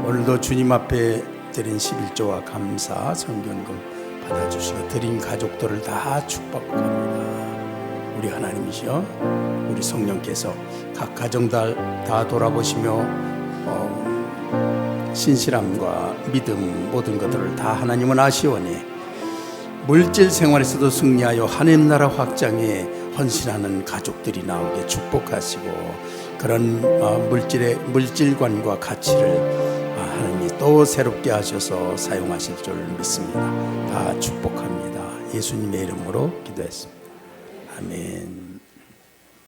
오늘도 주님 앞에 드린 11조와 감사 성경금 받아주시고 드린 가족들을 다 축복합니다. 우리 하나님이시여, 우리 성령께서 각 가정 다 돌아보시며 신실함과 믿음 모든 것들을 다 하나님은 아시오니 물질 생활에서도 승리하여 하나님 나라 확장에 헌신하는 가족들이 나오게 축복하시고 그런 물질관과 가치를 하나님이 또 새롭게 하셔서 사용하실 줄 믿습니다. 다 축복합니다. 예수님의 이름으로 기도했습니다. 아멘.